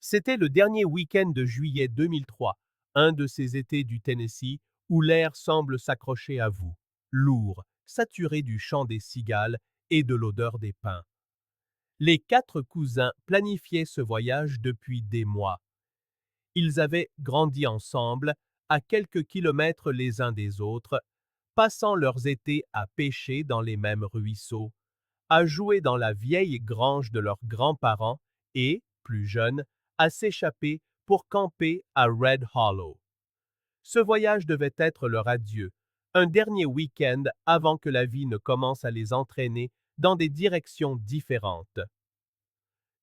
C'était le dernier week-end de juillet 2003, un de ces étés du Tennessee où l'air semble s'accrocher à vous, lourd, saturé du chant des cigales et de l'odeur des pins. Les quatre cousins planifiaient ce voyage depuis des mois. Ils avaient grandi ensemble, à quelques kilomètres les uns des autres, passant leurs étés à pêcher dans les mêmes ruisseaux, à jouer dans la vieille grange de leurs grands-parents et, plus jeunes, à s'échapper pour camper à Red Hollow. Ce voyage devait être leur adieu, un dernier week-end avant que la vie ne commence à les entraîner dans des directions différentes.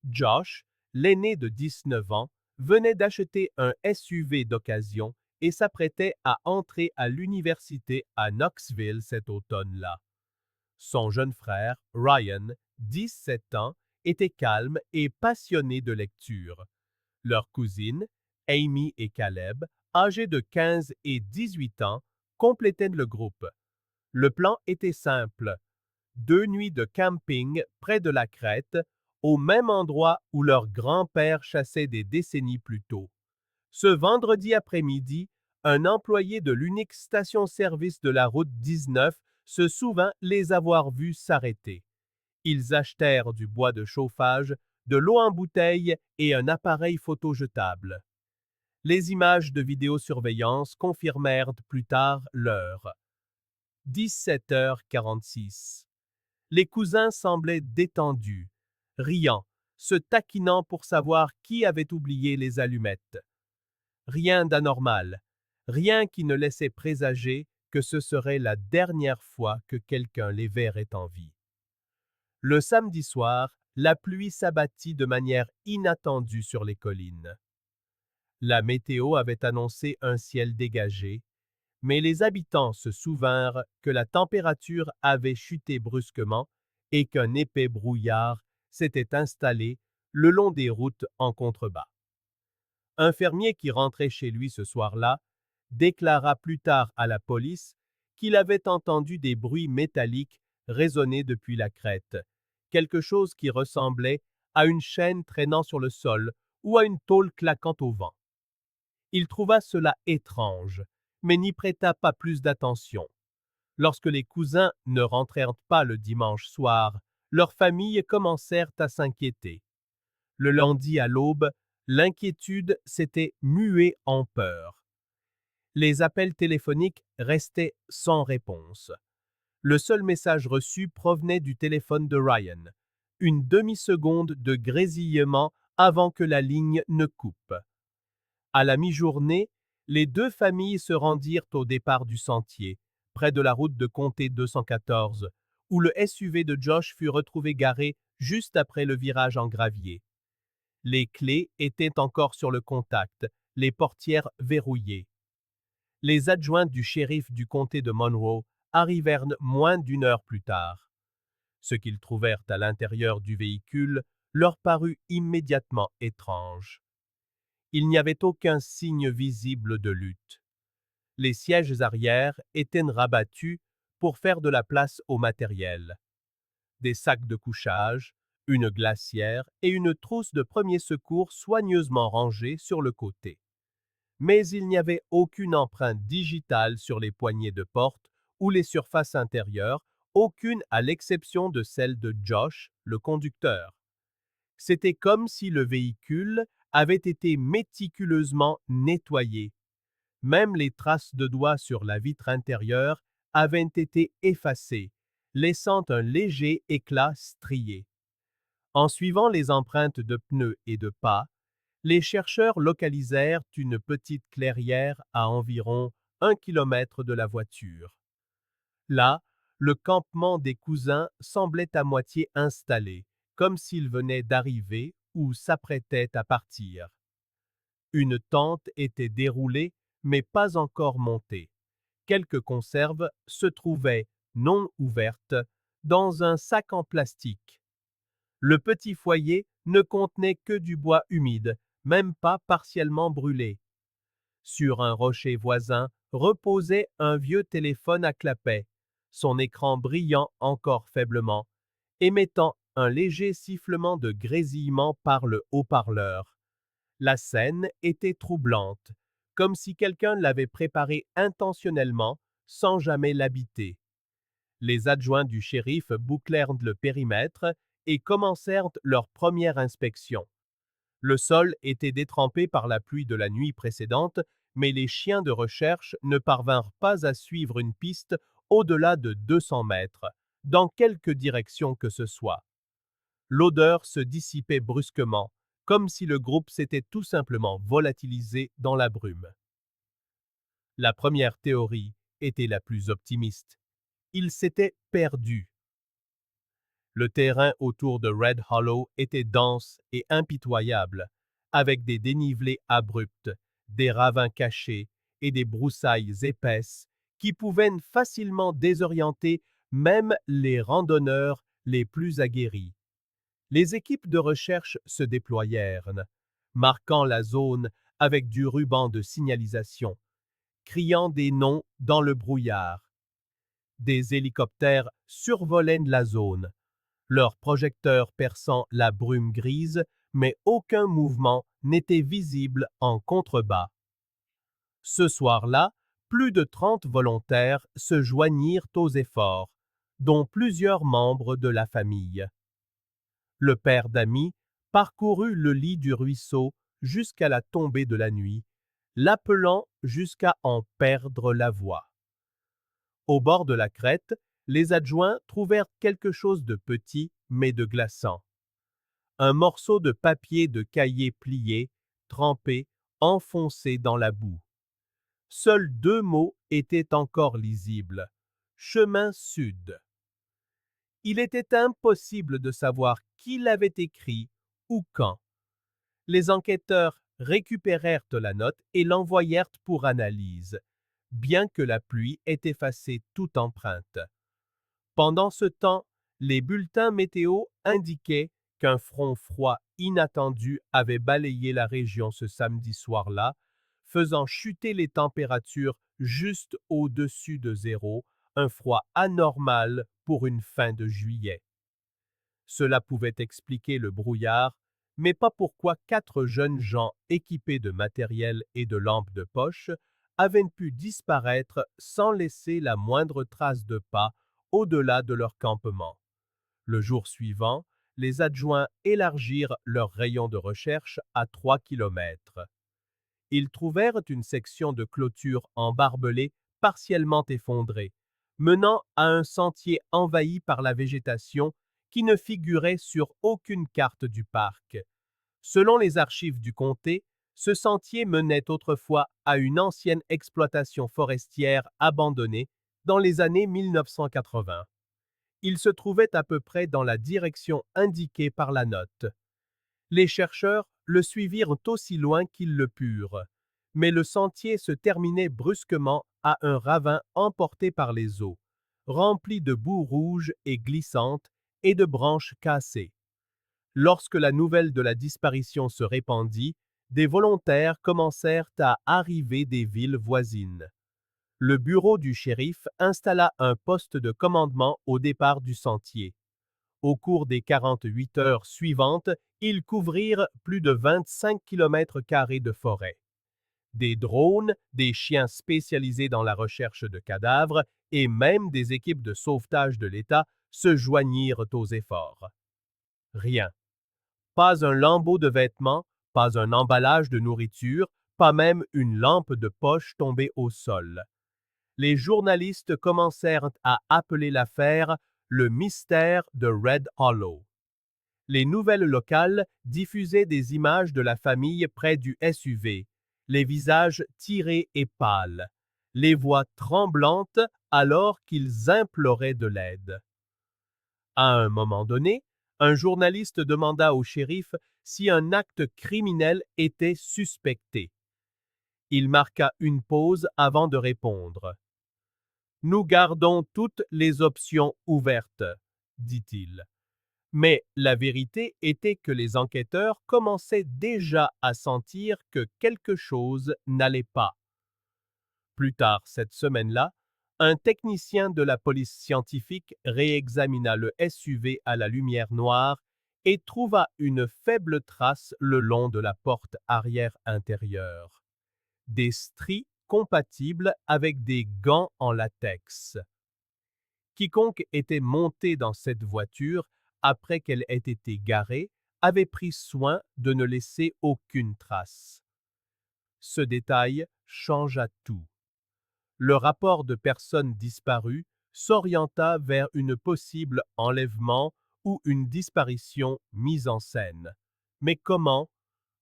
Josh, l'aîné de 19 ans, venait d'acheter un SUV d'occasion et s'apprêtait à entrer à l'université à Knoxville cet automne-là. Son jeune frère, Ryan, 17 ans, était calme et passionné de lecture. Leurs cousines, Amy et Caleb, âgés de 15 et 18 ans, complétaient le groupe. Le plan était simple. 2 nuits de camping près de la crête, au même endroit où leur grand-père chassait des décennies plus tôt. Ce vendredi après-midi, un employé de l'unique station-service de la route 19 se souvint les avoir vus s'arrêter. Ils achetèrent du bois de chauffage, de l'eau en bouteille et un appareil photo jetable. Les images de vidéosurveillance confirmèrent plus tard l'heure. 17h46. Les cousins semblaient détendus, riant, se taquinant pour savoir qui avait oublié les allumettes. Rien d'anormal, rien qui ne laissait présager que ce serait la dernière fois que quelqu'un les verrait en vie. Le samedi soir, la pluie s'abattit de manière inattendue sur les collines. La météo avait annoncé un ciel dégagé, mais les habitants se souvinrent que la température avait chuté brusquement et qu'un épais brouillard s'était installé le long des routes en contrebas. Un fermier qui rentrait chez lui ce soir-là déclara plus tard à la police qu'il avait entendu des bruits métalliques résonner depuis la crête, quelque chose qui ressemblait à une chaîne traînant sur le sol ou à une tôle claquant au vent. Il trouva cela étrange, mais n'y prêta pas plus d'attention. Lorsque les cousins ne rentrèrent pas le dimanche soir, leurs familles commencèrent à s'inquiéter. Le lundi à l'aube, l'inquiétude s'était muée en peur. Les appels téléphoniques restaient sans réponse. Le seul message reçu provenait du téléphone de Ryan. Une demi-seconde de grésillement avant que la ligne ne coupe. À la mi-journée, les deux familles se rendirent au départ du sentier, près de la route de comté 214, où le SUV de Josh fut retrouvé garé juste après le virage en gravier. Les clés étaient encore sur le contact, les portières verrouillées. Les adjoints du shérif du comté de Monroe arrivèrent moins d'une heure plus tard. Ce qu'ils trouvèrent à l'intérieur du véhicule leur parut immédiatement étrange. Il n'y avait aucun signe visible de lutte. Les sièges arrière étaient rabattus pour faire de la place au matériel. Des sacs de couchage, une glacière et une trousse de premiers secours soigneusement rangés sur le côté. Mais il n'y avait aucune empreinte digitale sur les poignées de porte ou les surfaces intérieures, aucune à l'exception de celle de Josh, le conducteur. C'était comme si le véhicule avait été méticuleusement nettoyé. Même les traces de doigts sur la vitre intérieure avaient été effacées, laissant un léger éclat strié. En suivant les empreintes de pneus et de pas, les chercheurs localisèrent une petite clairière à environ 1 kilomètre de la voiture. Là, le campement des cousins semblait à moitié installé, comme s'il venait d'arriver ou s'apprêtait à partir. Une tente était déroulée, mais pas encore montée. Quelques conserves se trouvaient, non ouvertes, dans un sac en plastique. Le petit foyer ne contenait que du bois humide, même pas partiellement brûlé. Sur un rocher voisin reposait un vieux téléphone à clapet, son écran brillant encore faiblement, émettant un léger sifflement de grésillement par le haut-parleur. La scène était troublante, comme si quelqu'un l'avait préparée intentionnellement sans jamais l'habiter. Les adjoints du shérif bouclèrent le périmètre et commencèrent leur première inspection. Le sol était détrempé par la pluie de la nuit précédente, mais les chiens de recherche ne parvinrent pas à suivre une piste au-delà de 200 mètres, dans quelque direction que ce soit. L'odeur se dissipait brusquement, comme si le groupe s'était tout simplement volatilisé dans la brume. La première théorie était la plus optimiste. Ils s'étaient perdus. Le terrain autour de Red Hollow était dense et impitoyable, avec des dénivelés abrupts, des ravins cachés et des broussailles épaisses qui pouvaient facilement désorienter même les randonneurs les plus aguerris. Les équipes de recherche se déployèrent, marquant la zone avec du ruban de signalisation, criant des noms dans le brouillard. Des hélicoptères survolaient la zone, leurs projecteurs perçant la brume grise, mais aucun mouvement n'était visible en contrebas. Ce soir-là, plus de 30 volontaires se joignirent aux efforts, dont plusieurs membres de la famille. Le père d'Amy parcourut le lit du ruisseau jusqu'à la tombée de la nuit, l'appelant jusqu'à en perdre la voix. Au bord de la crête, les adjoints trouvèrent quelque chose de petit mais de glaçant. Un morceau de papier de cahier plié, trempé, enfoncé dans la boue. Seuls 2 mots étaient encore lisibles. Chemin sud. Il était impossible de savoir qui l'avait écrit ou quand. Les enquêteurs récupérèrent la note et l'envoyèrent pour analyse, bien que la pluie ait effacé toute empreinte. Pendant ce temps, les bulletins météo indiquaient qu'un front froid inattendu avait balayé la région ce samedi soir-là, faisant chuter les températures juste au-dessus de zéro, un froid anormal pour une fin de juillet. Cela pouvait expliquer le brouillard, mais pas pourquoi 4 jeunes gens équipés de matériel et de lampes de poche avaient pu disparaître sans laisser la moindre trace de pas au-delà de leur campement. Le jour suivant, les adjoints élargirent leur rayon de recherche à 3 kilomètres. Ils trouvèrent une section de clôture en barbelé partiellement effondrée, menant à un sentier envahi par la végétation qui ne figurait sur aucune carte du parc. Selon les archives du comté, ce sentier menait autrefois à une ancienne exploitation forestière abandonnée dans les années 1980. Il se trouvait à peu près dans la direction indiquée par la note. Les chercheurs le suivirent aussi loin qu'ils le purent, mais le sentier se terminait brusquement à un ravin emporté par les eaux, rempli de boue rouge et glissante et de branches cassées. Lorsque la nouvelle de la disparition se répandit, des volontaires commencèrent à arriver des villes voisines. Le bureau du shérif installa un poste de commandement au départ du sentier. Au cours des 48 heures suivantes, ils couvrirent plus de 25 km² de forêt. Des drones, des chiens spécialisés dans la recherche de cadavres et même des équipes de sauvetage de l'État se joignirent aux efforts. Rien. Pas un lambeau de vêtements, pas un emballage de nourriture, pas même une lampe de poche tombée au sol. Les journalistes commencèrent à appeler l'affaire le mystère de Red Hollow. Les nouvelles locales diffusaient des images de la famille près du SUV, les visages tirés et pâles, les voix tremblantes alors qu'ils imploraient de l'aide. À un moment donné, un journaliste demanda au shérif si un acte criminel était suspecté. Il marqua une pause avant de répondre. Nous gardons toutes les options ouvertes, dit-il. Mais la vérité était que les enquêteurs commençaient déjà à sentir que quelque chose n'allait pas. Plus tard cette semaine-là, un technicien de la police scientifique réexamina le SUV à la lumière noire et trouva une faible trace le long de la porte arrière intérieure. Des stries compatibles avec des gants en latex. Quiconque était monté dans cette voiture après qu'elle ait été garée avait pris soin de ne laisser aucune trace. Ce détail changea tout. Le rapport de personnes disparues s'orienta vers une possible enlèvement ou une disparition mise en scène. Mais comment?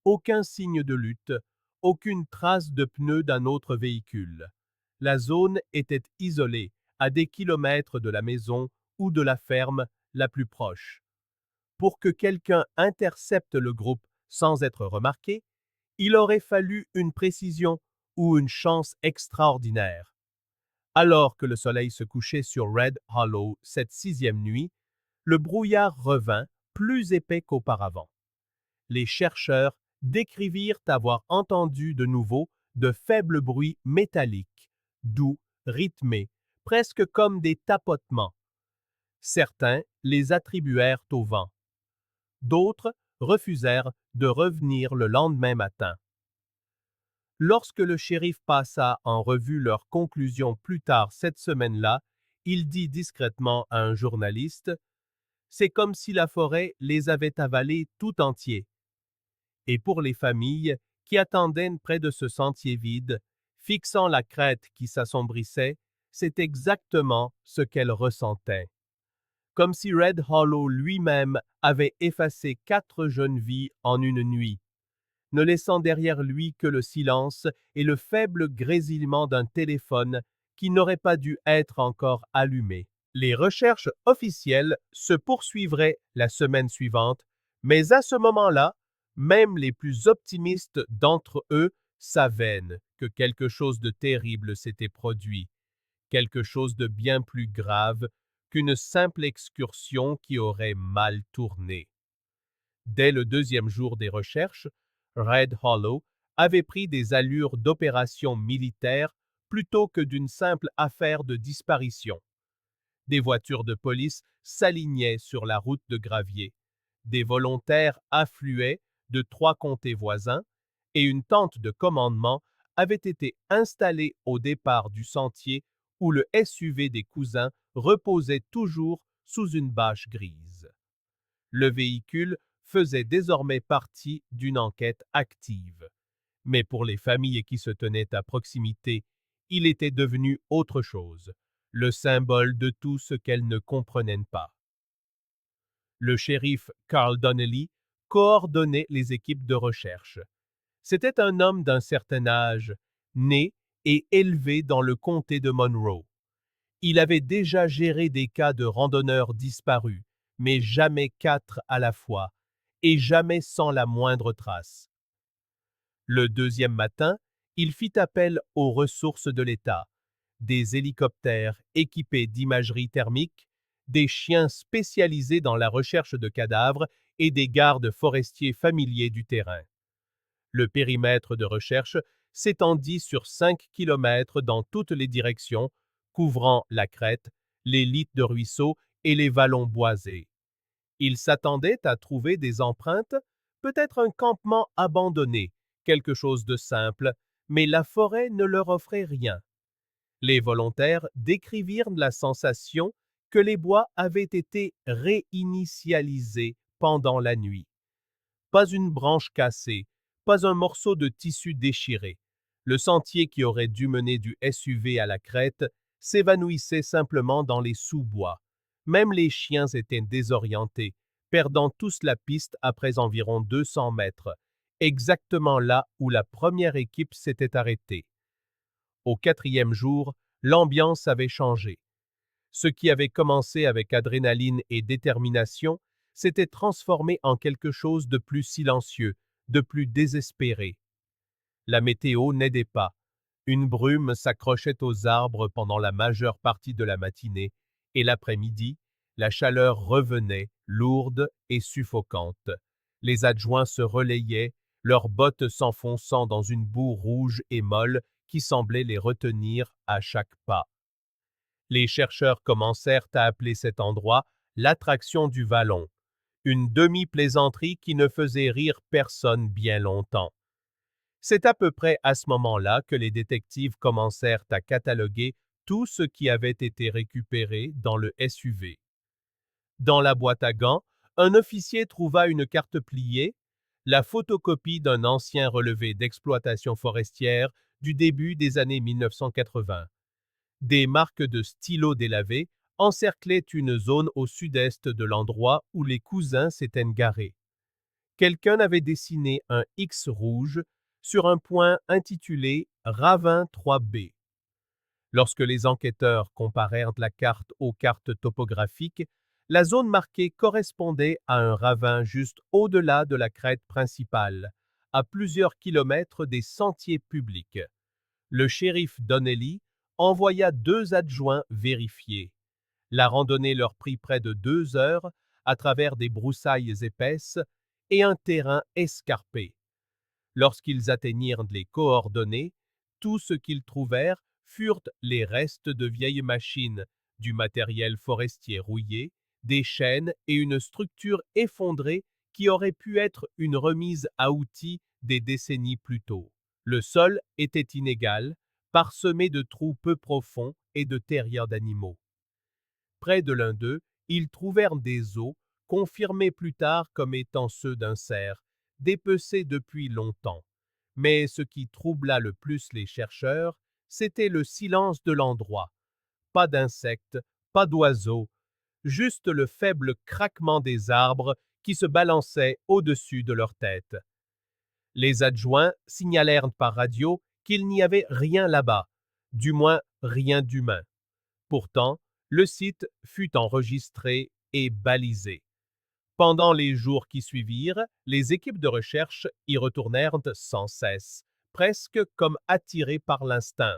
Aucun signe de lutte, aucune trace de pneu d'un autre véhicule. La zone était isolée, à des kilomètres de la maison ou de la ferme la plus proche. Pour que quelqu'un intercepte le groupe sans être remarqué, il aurait fallu une précision ou une chance extraordinaire. Alors que le soleil se couchait sur Red Hollow cette sixième nuit, le brouillard revint plus épais qu'auparavant. Les chercheurs décrivirent avoir entendu de nouveau de faibles bruits métalliques, doux, rythmés, presque comme des tapotements. Certains les attribuèrent au vent. D'autres refusèrent de revenir le lendemain matin. Lorsque le shérif passa en revue leurs conclusions plus tard cette semaine-là, il dit discrètement à un journaliste « C'est comme si la forêt les avait avalés tout entiers. » Et pour les familles qui attendaient près de ce sentier vide, fixant la crête qui s'assombrissait, c'est exactement ce qu'elles ressentaient. Comme si Red Hollow lui-même avait effacé 4 jeunes vies en une nuit, ne laissant derrière lui que le silence et le faible grésillement d'un téléphone qui n'aurait pas dû être encore allumé. Les recherches officielles se poursuivraient la semaine suivante, mais à ce moment-là, même les plus optimistes d'entre eux savaient que quelque chose de terrible s'était produit, quelque chose de bien plus grave qu'une simple excursion qui aurait mal tourné. Dès le deuxième jour des recherches, Red Hollow avait pris des allures d'opération militaire plutôt que d'une simple affaire de disparition. Des voitures de police s'alignaient sur la route de gravier. Des volontaires affluaient de 3 comtés voisins et une tente de commandement avait été installée au départ du sentier où le SUV des cousins reposait toujours sous une bâche grise. Le véhicule faisait désormais partie d'une enquête active. Mais pour les familles qui se tenaient à proximité, il était devenu autre chose, le symbole de tout ce qu'elles ne comprenaient pas. Le shérif Carl Donnelly coordonnait les équipes de recherche. C'était un homme d'un certain âge, né et élevé dans le comté de Monroe. Il avait déjà géré des cas de randonneurs disparus, mais jamais 4 à la fois, et jamais sans la moindre trace. Le deuxième matin, il fit appel aux ressources de l'État, des hélicoptères équipés d'imagerie thermique, des chiens spécialisés dans la recherche de cadavres et des gardes forestiers familiers du terrain. Le périmètre de recherche s'étendit sur 5 kilomètres dans toutes les directions, couvrant la crête, les lits de ruisseaux et les vallons boisés. Ils s'attendaient à trouver des empreintes, peut-être un campement abandonné, quelque chose de simple, mais la forêt ne leur offrait rien. Les volontaires décrivirent la sensation que les bois avaient été réinitialisés pendant la nuit. Pas une branche cassée, pas un morceau de tissu déchiré. Le sentier qui aurait dû mener du SUV à la crête s'évanouissait simplement dans les sous-bois. Même les chiens étaient désorientés, perdant tous la piste après environ 200 mètres, exactement là où la première équipe s'était arrêtée. Au 4e jour, l'ambiance avait changé. Ce qui avait commencé avec adrénaline et détermination s'était transformé en quelque chose de plus silencieux, de plus désespéré. La météo n'aidait pas. Une brume s'accrochait aux arbres pendant la majeure partie de la matinée, et l'après-midi, la chaleur revenait, lourde et suffocante. Les adjoints se relayaient, leurs bottes s'enfonçant dans une boue rouge et molle qui semblait les retenir à chaque pas. Les chercheurs commencèrent à appeler cet endroit l'attraction du vallon, Une demi-plaisanterie qui ne faisait rire personne bien longtemps. C'est à peu près à ce moment-là que les détectives commencèrent à cataloguer tout ce qui avait été récupéré dans le SUV. Dans la boîte à gants, un officier trouva une carte pliée, la photocopie d'un ancien relevé d'exploitation forestière du début des années 1980. Des marques de stylos délavés encerclaient une zone au sud-est de l'endroit où les cousins s'étaient garés. Quelqu'un avait dessiné un X rouge sur un point intitulé Ravin 3B. Lorsque les enquêteurs comparèrent la carte aux cartes topographiques, la zone marquée correspondait à un ravin juste au-delà de la crête principale, à plusieurs kilomètres des sentiers publics. Le shérif Donnelly envoya 2 adjoints vérifier. La randonnée leur prit près de 2 heures à travers des broussailles épaisses et un terrain escarpé. Lorsqu'ils atteignirent les coordonnées, tout ce qu'ils trouvèrent furent les restes de vieilles machines, du matériel forestier rouillé, des chaînes et une structure effondrée qui aurait pu être une remise à outils des décennies plus tôt. Le sol était inégal, parsemé de trous peu profonds et de terriers d'animaux. Près de l'un d'eux, ils trouvèrent des os, confirmés plus tard comme étant ceux d'un cerf, dépecés depuis longtemps. Mais ce qui troubla le plus les chercheurs, c'était le silence de l'endroit. Pas d'insectes, pas d'oiseaux, juste le faible craquement des arbres qui se balançaient au-dessus de leur tête. Les adjoints signalèrent par radio qu'il n'y avait rien là-bas, du moins rien d'humain. Pourtant, le site fut enregistré et balisé. Pendant les jours qui suivirent, les équipes de recherche y retournèrent sans cesse, presque comme attirées par l'instinct.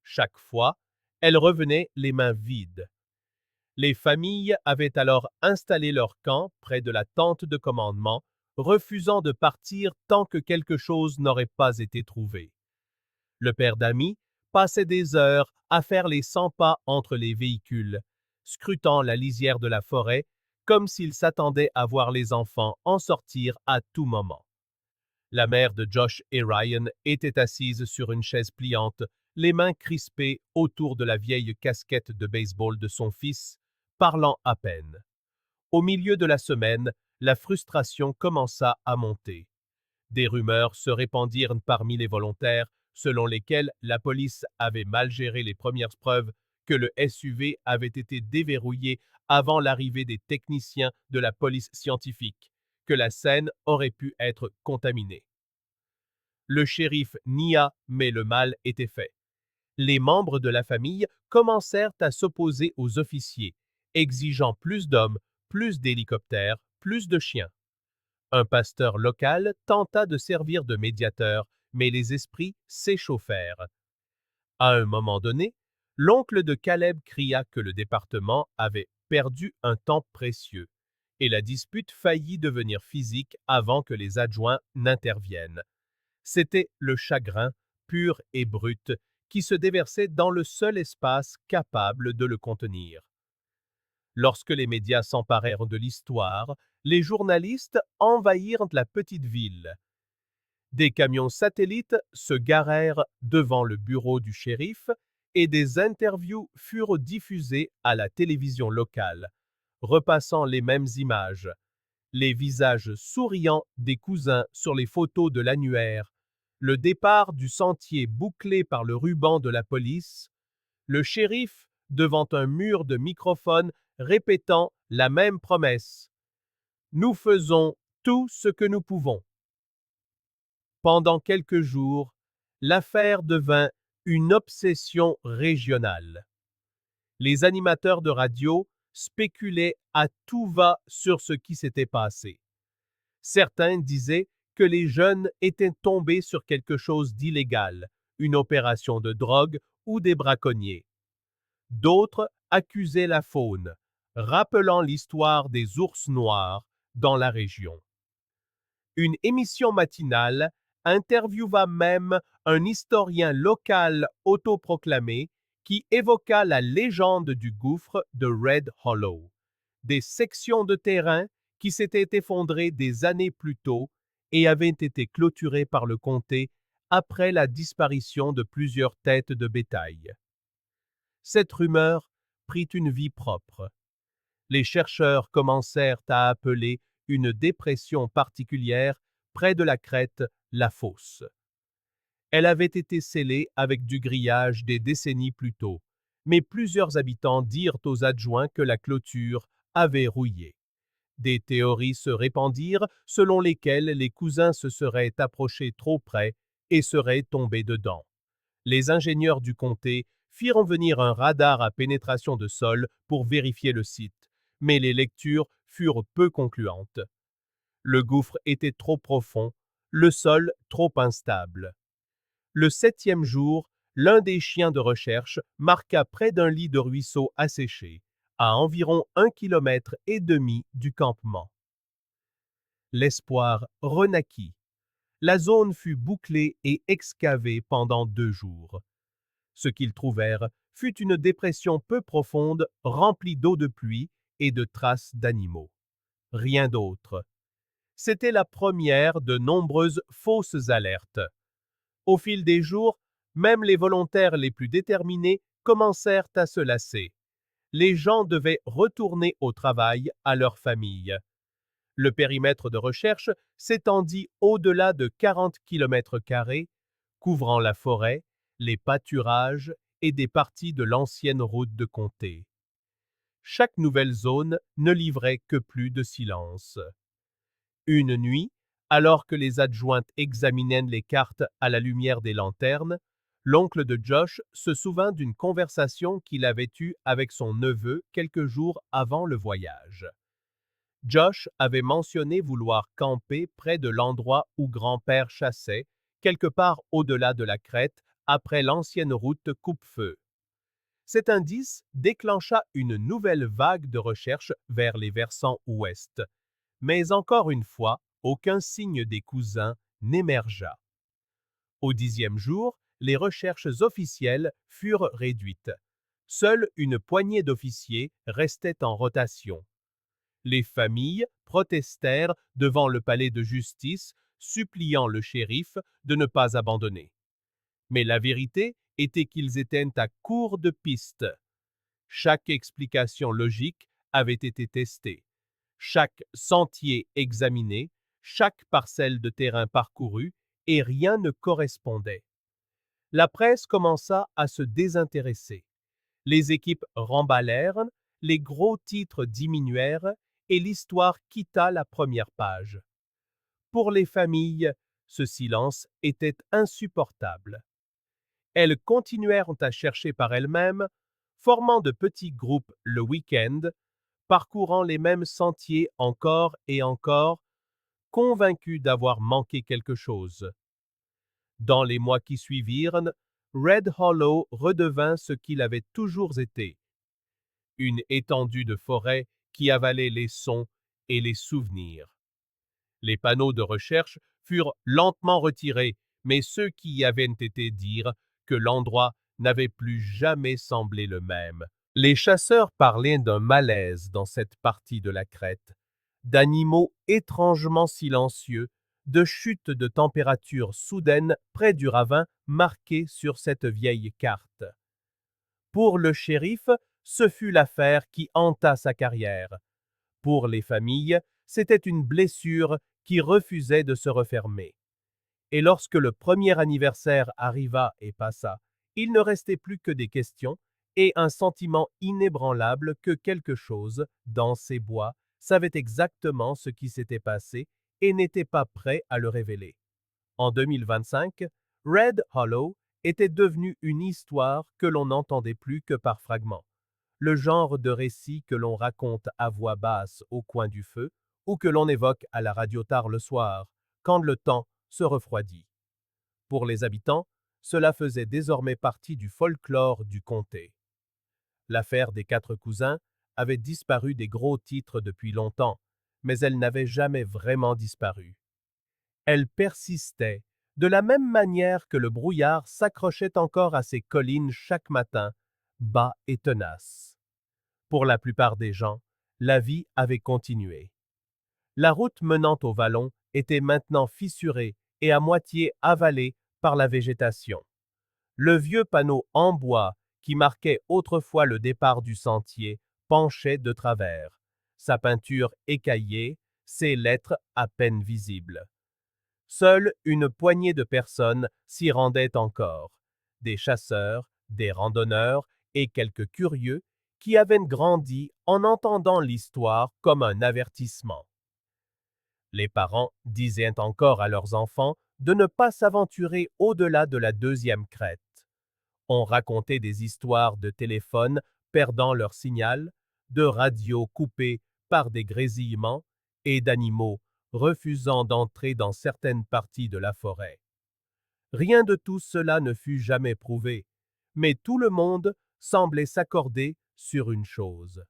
Chaque fois, elles revenaient les mains vides. Les familles avaient alors installé leur camp près de la tente de commandement, refusant de partir tant que quelque chose n'aurait pas été trouvé. Le père d'Amy passait des heures à faire les 100 pas entre les véhicules, scrutant la lisière de la forêt comme s'il s'attendait à voir les enfants en sortir à tout moment. La mère de Josh et Ryan était assise sur une chaise pliante, les mains crispées autour de la vieille casquette de baseball de son fils, parlant à peine. Au milieu de la semaine, la frustration commença à monter. Des rumeurs se répandirent parmi les volontaires, selon lesquelles la police avait mal géré les premières preuves que le SUV avait été déverrouillé avant l'arrivée des techniciens de la police scientifique, que la scène aurait pu être contaminée. Le shérif nia, mais le mal était fait. Les membres de la famille commencèrent à s'opposer aux officiers, exigeant plus d'hommes, plus d'hélicoptères, plus de chiens. Un pasteur local tenta de servir de médiateur, mais les esprits s'échauffèrent. À un moment donné, l'oncle de Caleb cria que le département avait perdu un temps précieux, et la dispute faillit devenir physique avant que les adjoints n'interviennent. C'était le chagrin, pur et brut, qui se déversait dans le seul espace capable de le contenir. Lorsque les médias s'emparèrent de l'histoire, les journalistes envahirent la petite ville. Des camions satellites se garèrent devant le bureau du shérif et des interviews furent diffusées à la télévision locale, repassant les mêmes images. Les visages souriants des cousins sur les photos de l'annuaire, le départ du sentier bouclé par le ruban de la police, le shérif devant un mur de microphones répétant la même promesse. Nous faisons tout ce que nous pouvons. Pendant quelques jours, l'affaire devint une obsession régionale. Les animateurs de radio spéculaient à tout va sur ce qui s'était passé. Certains disaient que les jeunes étaient tombés sur quelque chose d'illégal, une opération de drogue ou des braconniers. D'autres accusaient la faune, rappelant l'histoire des ours noirs dans la région. Une émission matinale interviewa même un historien local autoproclamé qui évoqua la légende du gouffre de Red Hollow, des sections de terrain qui s'était effondré des années plus tôt et avait été clôturé par le comté après la disparition de plusieurs têtes de bétail. Cette rumeur prit une vie propre. Les chercheurs commencèrent à appeler une dépression particulière près de la crête la fosse. Elle avait été scellée avec du grillage des décennies plus tôt, mais plusieurs habitants dirent aux adjoints que la clôture avait rouillé. Des théories se répandirent selon lesquelles les cousins se seraient approchés trop près et seraient tombés dedans. Les ingénieurs du comté firent venir un radar à pénétration de sol pour vérifier le site, mais les lectures furent peu concluantes. Le gouffre était trop profond, le sol trop instable. Le 7e jour, l'un des chiens de recherche marqua près d'un lit de ruisseau asséché, à environ 1,5 km du campement. L'espoir renaquit. La zone fut bouclée et excavée pendant 2 jours. Ce qu'ils trouvèrent fut une dépression peu profonde remplie d'eau de pluie et de traces d'animaux. Rien d'autre. C'était la première de nombreuses fausses alertes. Au fil des jours, même les volontaires les plus déterminés commencèrent à se lasser. Les gens devaient retourner au travail, à leur famille. Le périmètre de recherche s'étendit au-delà de 40 km², couvrant la forêt, les pâturages et des parties de l'ancienne route de comté. Chaque nouvelle zone ne livrait que plus de silence. Une nuit, alors que les adjointes examinaient les cartes à la lumière des lanternes, l'oncle de Josh se souvint d'une conversation qu'il avait eue avec son neveu quelques jours avant le voyage. Josh avait mentionné vouloir camper près de l'endroit où grand-père chassait, quelque part au-delà de la crête, après l'ancienne route coupe-feu. Cet indice déclencha une nouvelle vague de recherche vers les versants ouest, mais encore une fois, aucun signe des cousins n'émergea. Au 10e jour, les recherches officielles furent réduites. Seule une poignée d'officiers restait en rotation. Les familles protestèrent devant le palais de justice, suppliant le shérif de ne pas abandonner. Mais la vérité était qu'ils étaient à court de pistes. Chaque explication logique avait été testée, chaque sentier examiné, chaque parcelle de terrain parcourue, et rien ne correspondait. La presse commença à se désintéresser. Les équipes remballèrent, les gros titres diminuèrent, et l'histoire quitta la première page. Pour les familles, ce silence était insupportable. Elles continuèrent à chercher par elles-mêmes, formant de petits groupes le week-end, parcourant les mêmes sentiers encore et encore, convaincus d'avoir manqué quelque chose. Dans les mois qui suivirent, Red Hollow redevint ce qu'il avait toujours été, une étendue de forêt qui avalait les sons et les souvenirs. Les panneaux de recherche furent lentement retirés, mais ceux qui y avaient été dirent que l'endroit n'avait plus jamais semblé le même. Les chasseurs parlaient d'un malaise dans cette partie de la crête, d'animaux étrangement silencieux, de chutes de température soudaines près du ravin marqué sur cette vieille carte. Pour le shérif, ce fut l'affaire qui hanta sa carrière. Pour les familles, c'était une blessure qui refusait de se refermer. Et lorsque le premier anniversaire arriva et passa, il ne restait plus que des questions et un sentiment inébranlable que quelque chose, dans ces bois, savait exactement ce qui s'était passé et n'était pas prêt à le révéler. En 2025, Red Hollow était devenu une histoire que l'on n'entendait plus que par fragments. Le genre de récit que l'on raconte à voix basse au coin du feu ou que l'on évoque à la radio tard le soir, quand le temps se refroidit. Pour les habitants, cela faisait désormais partie du folklore du comté. L'affaire des 4 cousins avait disparu des gros titres depuis longtemps, mais elle n'avait jamais vraiment disparu. Elle persistait, de la même manière que le brouillard s'accrochait encore à ses collines chaque matin, bas et tenace. Pour la plupart des gens, la vie avait continué. La route menant au vallon était maintenant fissurée et à moitié avalée par la végétation. Le vieux panneau en bois qui marquait autrefois le départ du sentier penchait de travers, sa peinture écaillée, ses lettres à peine visibles. Seule une poignée de personnes s'y rendaient encore, des chasseurs, des randonneurs et quelques curieux qui avaient grandi en entendant l'histoire comme un avertissement. Les parents disaient encore à leurs enfants de ne pas s'aventurer au-delà de la deuxième crête. On racontait des histoires de téléphones perdant leur signal, de radios coupées par des grésillements et d'animaux refusant d'entrer dans certaines parties de la forêt. Rien de tout cela ne fut jamais prouvé, mais tout le monde semblait s'accorder sur une chose.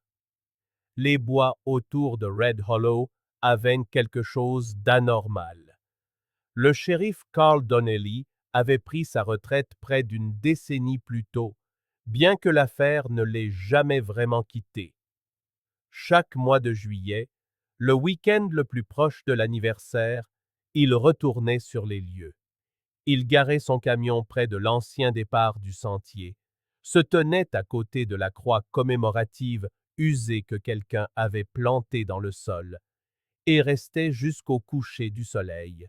Les bois autour de Red Hollow avaient quelque chose d'anormal. Le shérif Carl Donnelly avait pris sa retraite près d'une décennie plus tôt, bien que l'affaire ne l'ait jamais vraiment quitté. Chaque mois de juillet, le week-end le plus proche de l'anniversaire, il retournait sur les lieux. Il garait son camion près de l'ancien départ du sentier, se tenait à côté de la croix commémorative usée que quelqu'un avait plantée dans le sol, et restait jusqu'au coucher du soleil.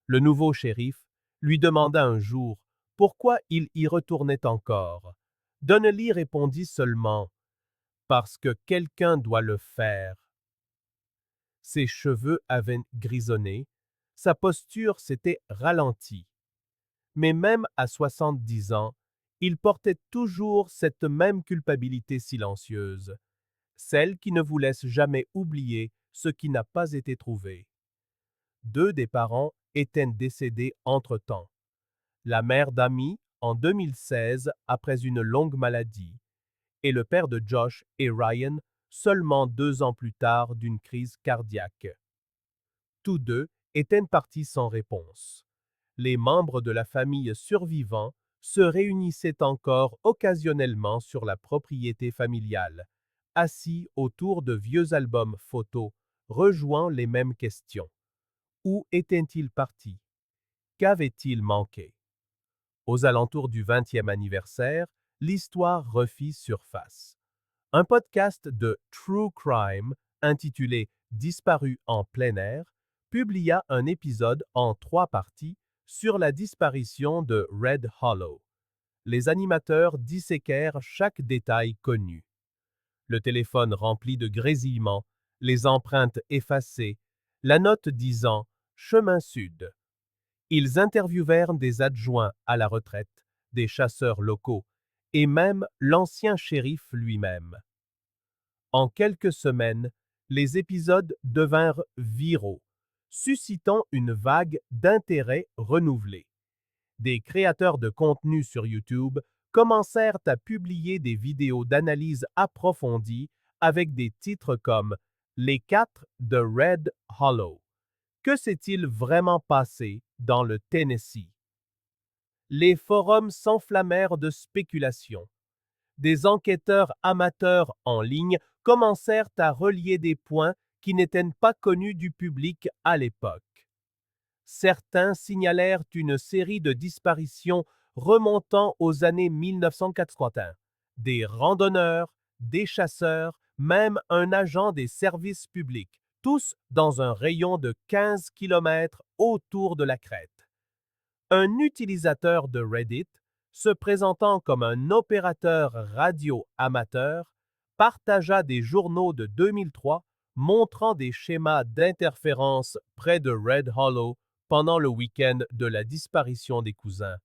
Le nouveau shérif lui demanda un jour pourquoi il y retournait encore. Donnelly répondit seulement « Parce que quelqu'un doit le faire ». Ses cheveux avaient grisonné, sa posture s'était ralentie. Mais même à 70 ans, il portait toujours cette même culpabilité silencieuse, celle qui ne vous laisse jamais oublier ce qui n'a pas été trouvé. Deux des parents étaient décédés entre-temps. La mère d'Amy en 2016 après une longue maladie, et le père de Josh et Ryan seulement 2 ans plus tard d'une crise cardiaque. Tous deux étaient partis sans réponse. Les membres de la famille survivants se réunissaient encore occasionnellement sur la propriété familiale, assis autour de vieux albums photos, rejoignant les mêmes questions. Où étaient-ils partis? Qu'avaient-ils manqué? Aux alentours du 20e anniversaire, l'histoire refit surface. Un podcast de True Crime intitulé Disparu en plein air publia un épisode en 3 parties sur la disparition de Red Hollow. Les animateurs disséquèrent chaque détail connu. Le téléphone rempli de grésillements, les empreintes effacées, la note disant « Chemin Sud ». Ils interviewèrent des adjoints à la retraite, des chasseurs locaux et même l'ancien shérif lui-même. En quelques semaines, les épisodes devinrent viraux, suscitant une vague d'intérêt renouvelé. Des créateurs de contenu sur YouTube commencèrent à publier des vidéos d'analyse approfondie avec des titres comme Les 4 de Red Hollow. Que s'est-il vraiment passé dans le Tennessee? Les forums s'enflammèrent de spéculations. Des enquêteurs amateurs en ligne commencèrent à relier des points qui n'étaient pas connus du public à l'époque. Certains signalèrent une série de disparitions remontant aux années 1981. Des randonneurs, des chasseurs, même un agent des services publics, tous dans un rayon de 15 km autour de la crête. Un utilisateur de Reddit, se présentant comme un opérateur radio amateur, partagea des journaux de 2003 montrant des schémas d'interférence près de Red Hollow pendant le week-end de la disparition des cousins.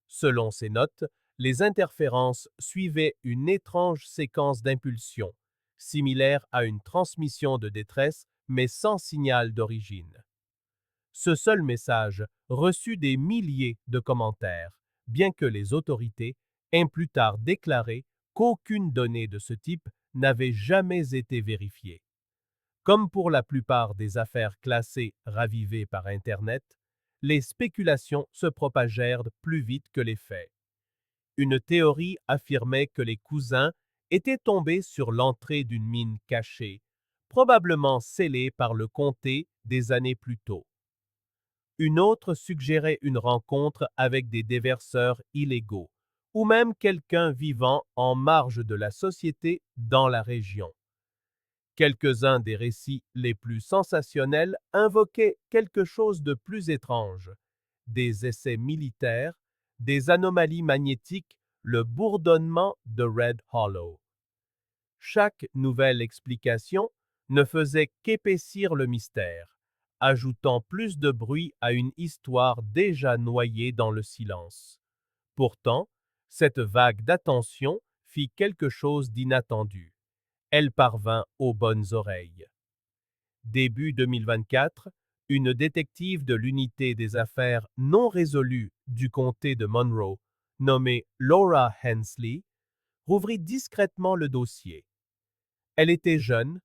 Selon ces notes, les interférences suivaient une étrange séquence d'impulsions, similaire à une transmission de détresse mais sans signal d'origine. Ce seul message reçut des milliers de commentaires, bien que les autorités aient plus tard déclaré qu'aucune donnée de ce type n'avait jamais été vérifiée. Comme pour la plupart des affaires classées ravivées par Internet, les spéculations se propagèrent plus vite que les faits. Une théorie affirmait que les cousins étaient tombés sur l'entrée d'une mine cachée, probablement scellé par le comté des années plus tôt. Une autre suggérait une rencontre avec des déverseurs illégaux, ou même quelqu'un vivant en marge de la société dans la région. Quelques-uns des récits les plus sensationnels invoquaient quelque chose de plus étrange, des essais militaires, des anomalies magnétiques, le bourdonnement de Red Hollow. Chaque nouvelle explication ne faisait qu'épaissir le mystère, ajoutant plus de bruit à une histoire déjà noyée dans le silence. Pourtant, cette vague d'attention fit quelque chose d'inattendu. Elle parvint aux bonnes oreilles. Début 2024, une détective de l'unité des affaires non résolues du comté de Monroe, nommée Laura Hensley, rouvrit discrètement le dossier. Elle était jeune,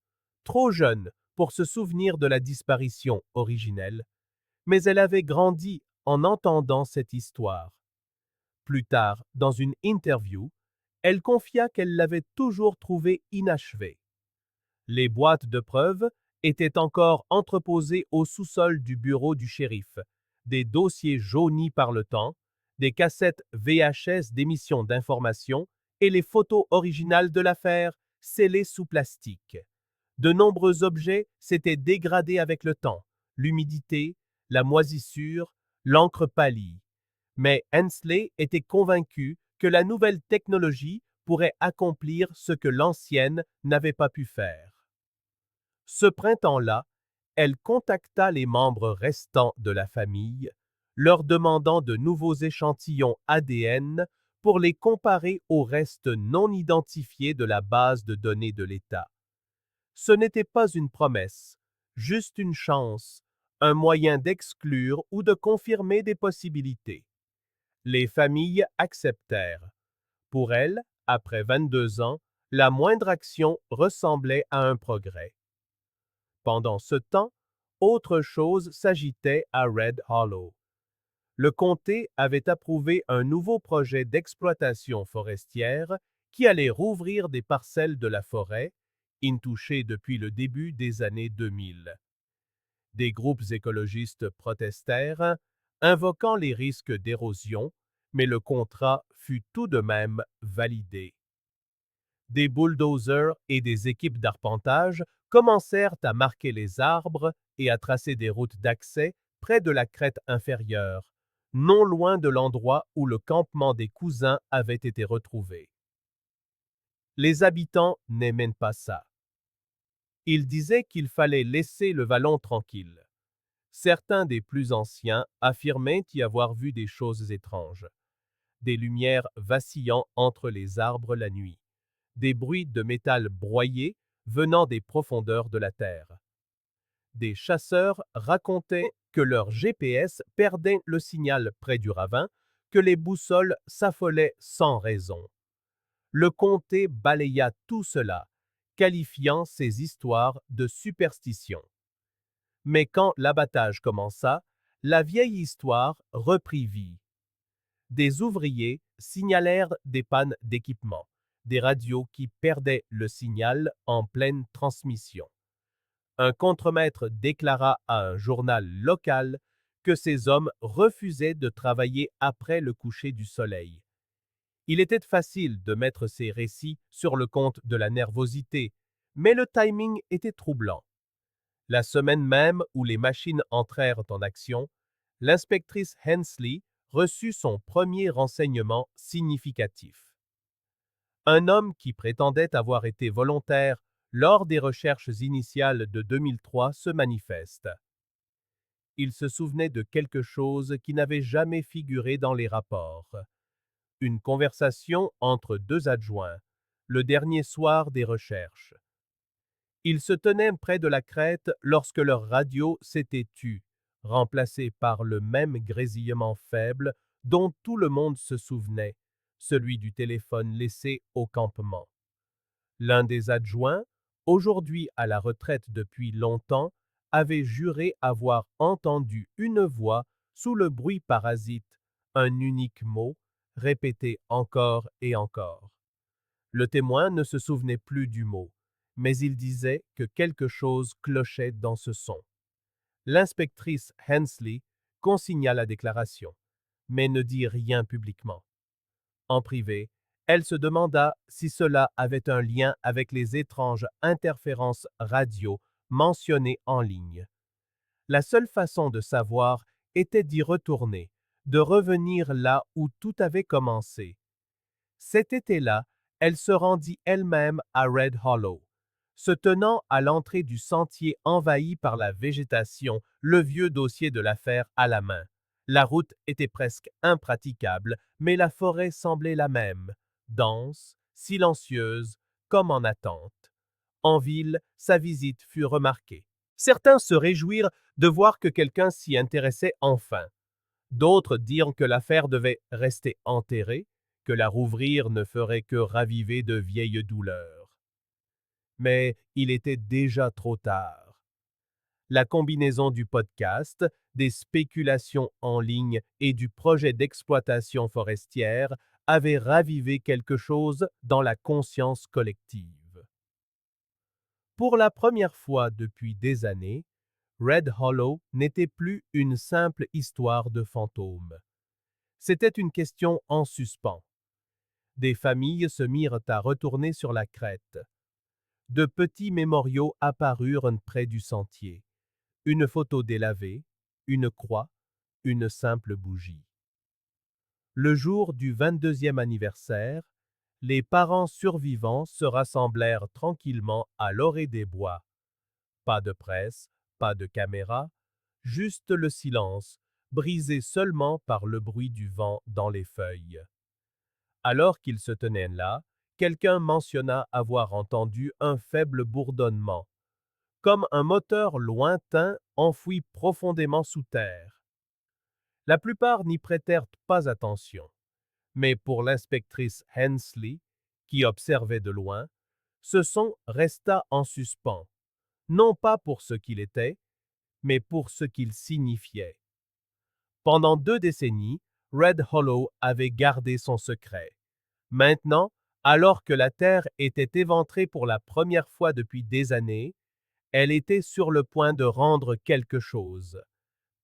trop jeune pour se souvenir de la disparition originelle, mais elle avait grandi en entendant cette histoire. Plus tard, dans une interview, elle confia qu'elle l'avait toujours trouvée inachevée. Les boîtes de preuves étaient encore entreposées au sous-sol du bureau du shérif, des dossiers jaunis par le temps, des cassettes VHS d'émissions d'information et les photos originales de l'affaire scellées sous plastique. De nombreux objets s'étaient dégradés avec le temps, l'humidité, la moisissure, l'encre pâlie. Mais Hensley était convaincu que la nouvelle technologie pourrait accomplir ce que l'ancienne n'avait pas pu faire. Ce printemps-là, elle contacta les membres restants de la famille, leur demandant de nouveaux échantillons ADN pour les comparer aux restes non identifiés de la base de données de l'État. Ce n'était pas une promesse, juste une chance, un moyen d'exclure ou de confirmer des possibilités. Les familles acceptèrent. Pour elles, après 22 ans, la moindre action ressemblait à un progrès. Pendant ce temps, autre chose s'agitait à Red Hollow. Le comté avait approuvé un nouveau projet d'exploitation forestière qui allait rouvrir des parcelles de la forêt, intouchées depuis le début des années 2000. Des groupes écologistes protestèrent, invoquant les risques d'érosion, mais le contrat fut tout de même validé. Des bulldozers et des équipes d'arpentage commencèrent à marquer les arbres et à tracer des routes d'accès près de la crête inférieure, non loin de l'endroit où le campement des cousins avait été retrouvé. Les habitants n'aimaient pas ça. Ils disaient qu'il fallait laisser le vallon tranquille. Certains des plus anciens affirmaient y avoir vu des choses étranges. Des lumières vacillant entre les arbres la nuit. Des bruits de métal broyé venant des profondeurs de la terre. Des chasseurs racontaient que leur GPS perdait le signal près du ravin, que les boussoles s'affolaient sans raison. Le comté balaya tout cela, qualifiant ces histoires de superstition. Mais quand l'abattage commença, la vieille histoire reprit vie. Des ouvriers signalèrent des pannes d'équipement, des radios qui perdaient le signal en pleine transmission. Un contremaître déclara à un journal local que ces hommes refusaient de travailler après le coucher du soleil. Il était facile de mettre ces récits sur le compte de la nervosité, mais le timing était troublant. La semaine même où les machines entrèrent en action, l'inspectrice Hensley reçut son premier renseignement significatif. Un homme qui prétendait avoir été volontaire lors des recherches initiales de 2003 se manifeste. Il se souvenait de quelque chose qui n'avait jamais figuré dans les rapports. Une conversation entre deux adjoints, le dernier soir des recherches. Ils se tenaient près de la crête lorsque leur radio s'était tue, remplacée par le même grésillement faible dont tout le monde se souvenait, celui du téléphone laissé au campement. L'un des adjoints, aujourd'hui à la retraite depuis longtemps, avait juré avoir entendu une voix sous le bruit parasite, un unique mot, répété encore et encore. Le témoin ne se souvenait plus du mot, mais il disait que quelque chose clochait dans ce son. L'inspectrice Hensley consigna la déclaration, mais ne dit rien publiquement. En privé, elle se demanda si cela avait un lien avec les étranges interférences radio mentionnées en ligne. La seule façon de savoir était d'y retourner, de revenir là où tout avait commencé. Cet été-là, elle se rendit elle-même à Red Hollow. Se tenant à l'entrée du sentier envahi par la végétation, le vieux dossier de l'affaire à la main. La route était presque impraticable, mais la forêt semblait la même, dense, silencieuse, comme en attente. En ville, sa visite fut remarquée. Certains se réjouirent de voir que quelqu'un s'y intéressait enfin. D'autres dirent que l'affaire devait rester enterrée, que la rouvrir ne ferait que raviver de vieilles douleurs. Mais il était déjà trop tard. La combinaison du podcast, des spéculations en ligne et du projet d'exploitation forestière avait ravivé quelque chose dans la conscience collective. Pour la première fois depuis des années, Red Hollow n'était plus une simple histoire de fantômes. C'était une question en suspens. Des familles se mirent à retourner sur la crête. De petits mémoriaux apparurent près du sentier. Une photo délavée, une croix, une simple bougie. Le jour du 22e anniversaire, les parents survivants se rassemblèrent tranquillement à l'orée des bois. Pas de presse, pas de caméra, juste le silence, brisé seulement par le bruit du vent dans les feuilles. Alors qu'ils se tenaient là, quelqu'un mentionna avoir entendu un faible bourdonnement, comme un moteur lointain enfoui profondément sous terre. La plupart n'y prêtèrent pas attention, mais pour l'inspectrice Hensley, qui observait de loin, ce son resta en suspens, non pas pour ce qu'il était, mais pour ce qu'il signifiait. Pendant 2 décennies, Red Hollow avait gardé son secret. Maintenant, alors que la Terre était éventrée pour la première fois depuis des années, elle était sur le point de rendre quelque chose.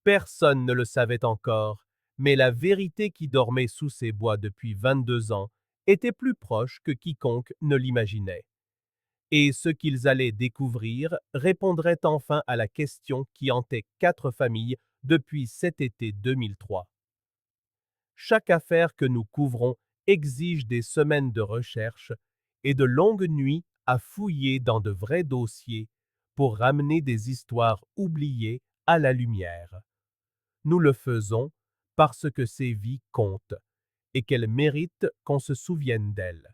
Personne ne le savait encore, mais la vérité qui dormait sous ces bois depuis 22 ans était plus proche que quiconque ne l'imaginait. Et ce qu'ils allaient découvrir répondrait enfin à la question qui hantait 4 familles depuis cet été 2003. Chaque affaire que nous couvrons exige des semaines de recherche et de longues nuits à fouiller dans de vrais dossiers pour ramener des histoires oubliées à la lumière. Nous le faisons parce que ces vies comptent et qu'elles méritent qu'on se souvienne d'elles.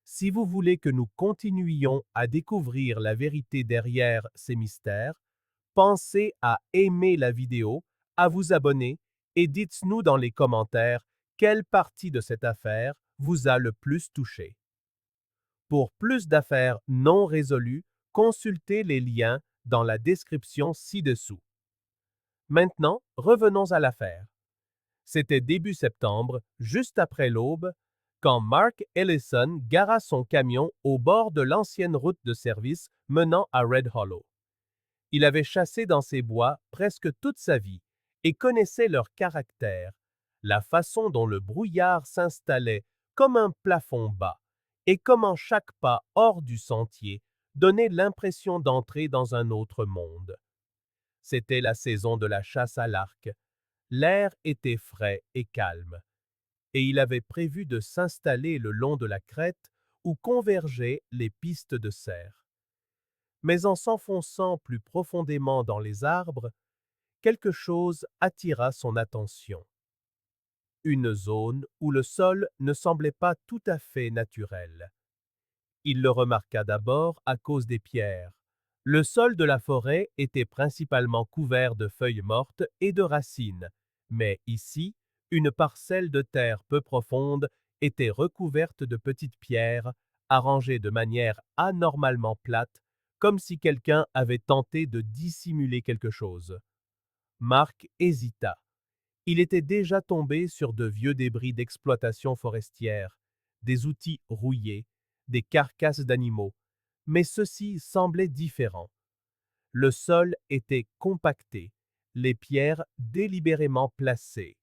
Si vous voulez que nous continuions à découvrir la vérité derrière ces mystères, pensez à aimer la vidéo, à vous abonner et dites-nous dans les commentaires quelle partie de cette affaire vous a le plus touché. Pour plus d'affaires non résolues, consultez les liens dans la description ci-dessous. Maintenant, revenons à l'affaire. C'était début septembre, juste après l'aube, quand Mark Ellison gara son camion au bord de l'ancienne route de service menant à Red Hollow. Il avait chassé dans ces bois presque toute sa vie et connaissait leur caractère, la façon dont le brouillard s'installait comme un plafond bas et comment chaque pas hors du sentier donnait l'impression d'entrer dans un autre monde. C'était la saison de la chasse à l'arc. L'air était frais et calme, et il avait prévu de s'installer le long de la crête où convergeaient les pistes de cerf. Mais en s'enfonçant plus profondément dans les arbres, quelque chose attira son attention. Une zone où le sol ne semblait pas tout à fait naturel. Il le remarqua d'abord à cause des pierres. Le sol de la forêt était principalement couvert de feuilles mortes et de racines, mais ici, une parcelle de terre peu profonde était recouverte de petites pierres, arrangées de manière anormalement plate, comme si quelqu'un avait tenté de dissimuler quelque chose. Mark hésita. Il était déjà tombé sur de vieux débris d'exploitation forestière, des outils rouillés, des carcasses d'animaux, mais ceci semblait différent. Le sol était compacté, les pierres délibérément placées.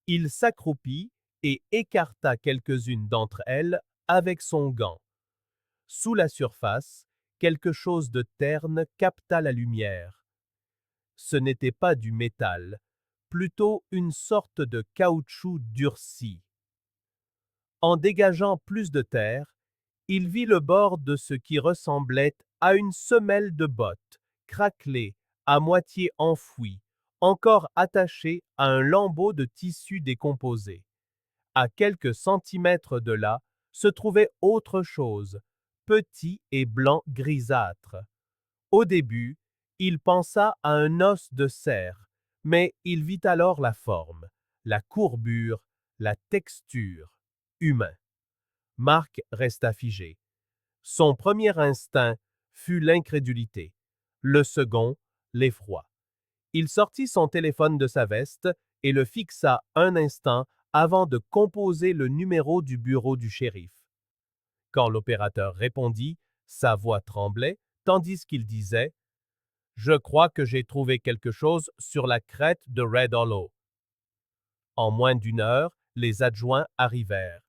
Il s'accroupit et écarta quelques-unes d'entre elles avec son gant. Sous la surface, quelque chose de terne capta la lumière. Ce n'était pas du métal, plutôt une sorte de caoutchouc durci. En dégageant plus de terre, il vit le bord de ce qui ressemblait à une semelle de botte, craquelée, à moitié enfouie, encore attachée à un lambeau de tissu décomposé. À quelques centimètres de là se trouvait autre chose, petit et blanc grisâtre. Au début, il pensa à un os de cerf, mais il vit alors la forme, la courbure, la texture, humain. Marc resta figé. Son premier instinct fut l'incrédulité, le second, l'effroi. Il sortit son téléphone de sa veste et le fixa un instant avant de composer le numéro du bureau du shérif. Quand l'opérateur répondit, sa voix tremblait, tandis qu'il disait « Je crois que j'ai trouvé quelque chose sur la crête de Red Hollow. » En moins d'une heure, les adjoints arrivèrent.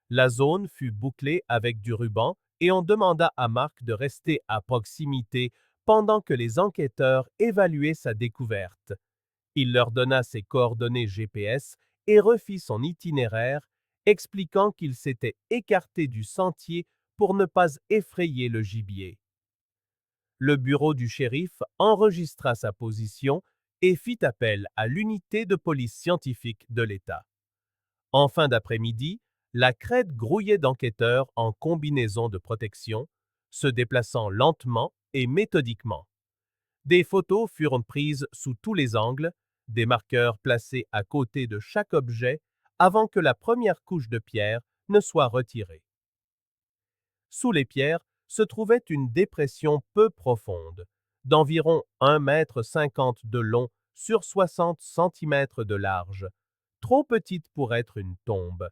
La zone fut bouclée avec du ruban et on demanda à Marc de rester à proximité pendant que les enquêteurs évaluaient sa découverte. Il leur donna ses coordonnées GPS et refit son itinéraire, expliquant qu'il s'était écarté du sentier pour ne pas effrayer le gibier. Le bureau du shérif enregistra sa position et fit appel à l'unité de police scientifique de l'État. En fin d'après-midi, la crête grouillait d'enquêteurs en combinaison de protection, se déplaçant lentement et méthodiquement. Des photos furent prises sous tous les angles, des marqueurs placés à côté de chaque objet avant que la première couche de pierre ne soit retirée. Sous les pierres se trouvait une dépression peu profonde, d'environ 1,50 m de long sur 60 cm de large, trop petite pour être une tombe,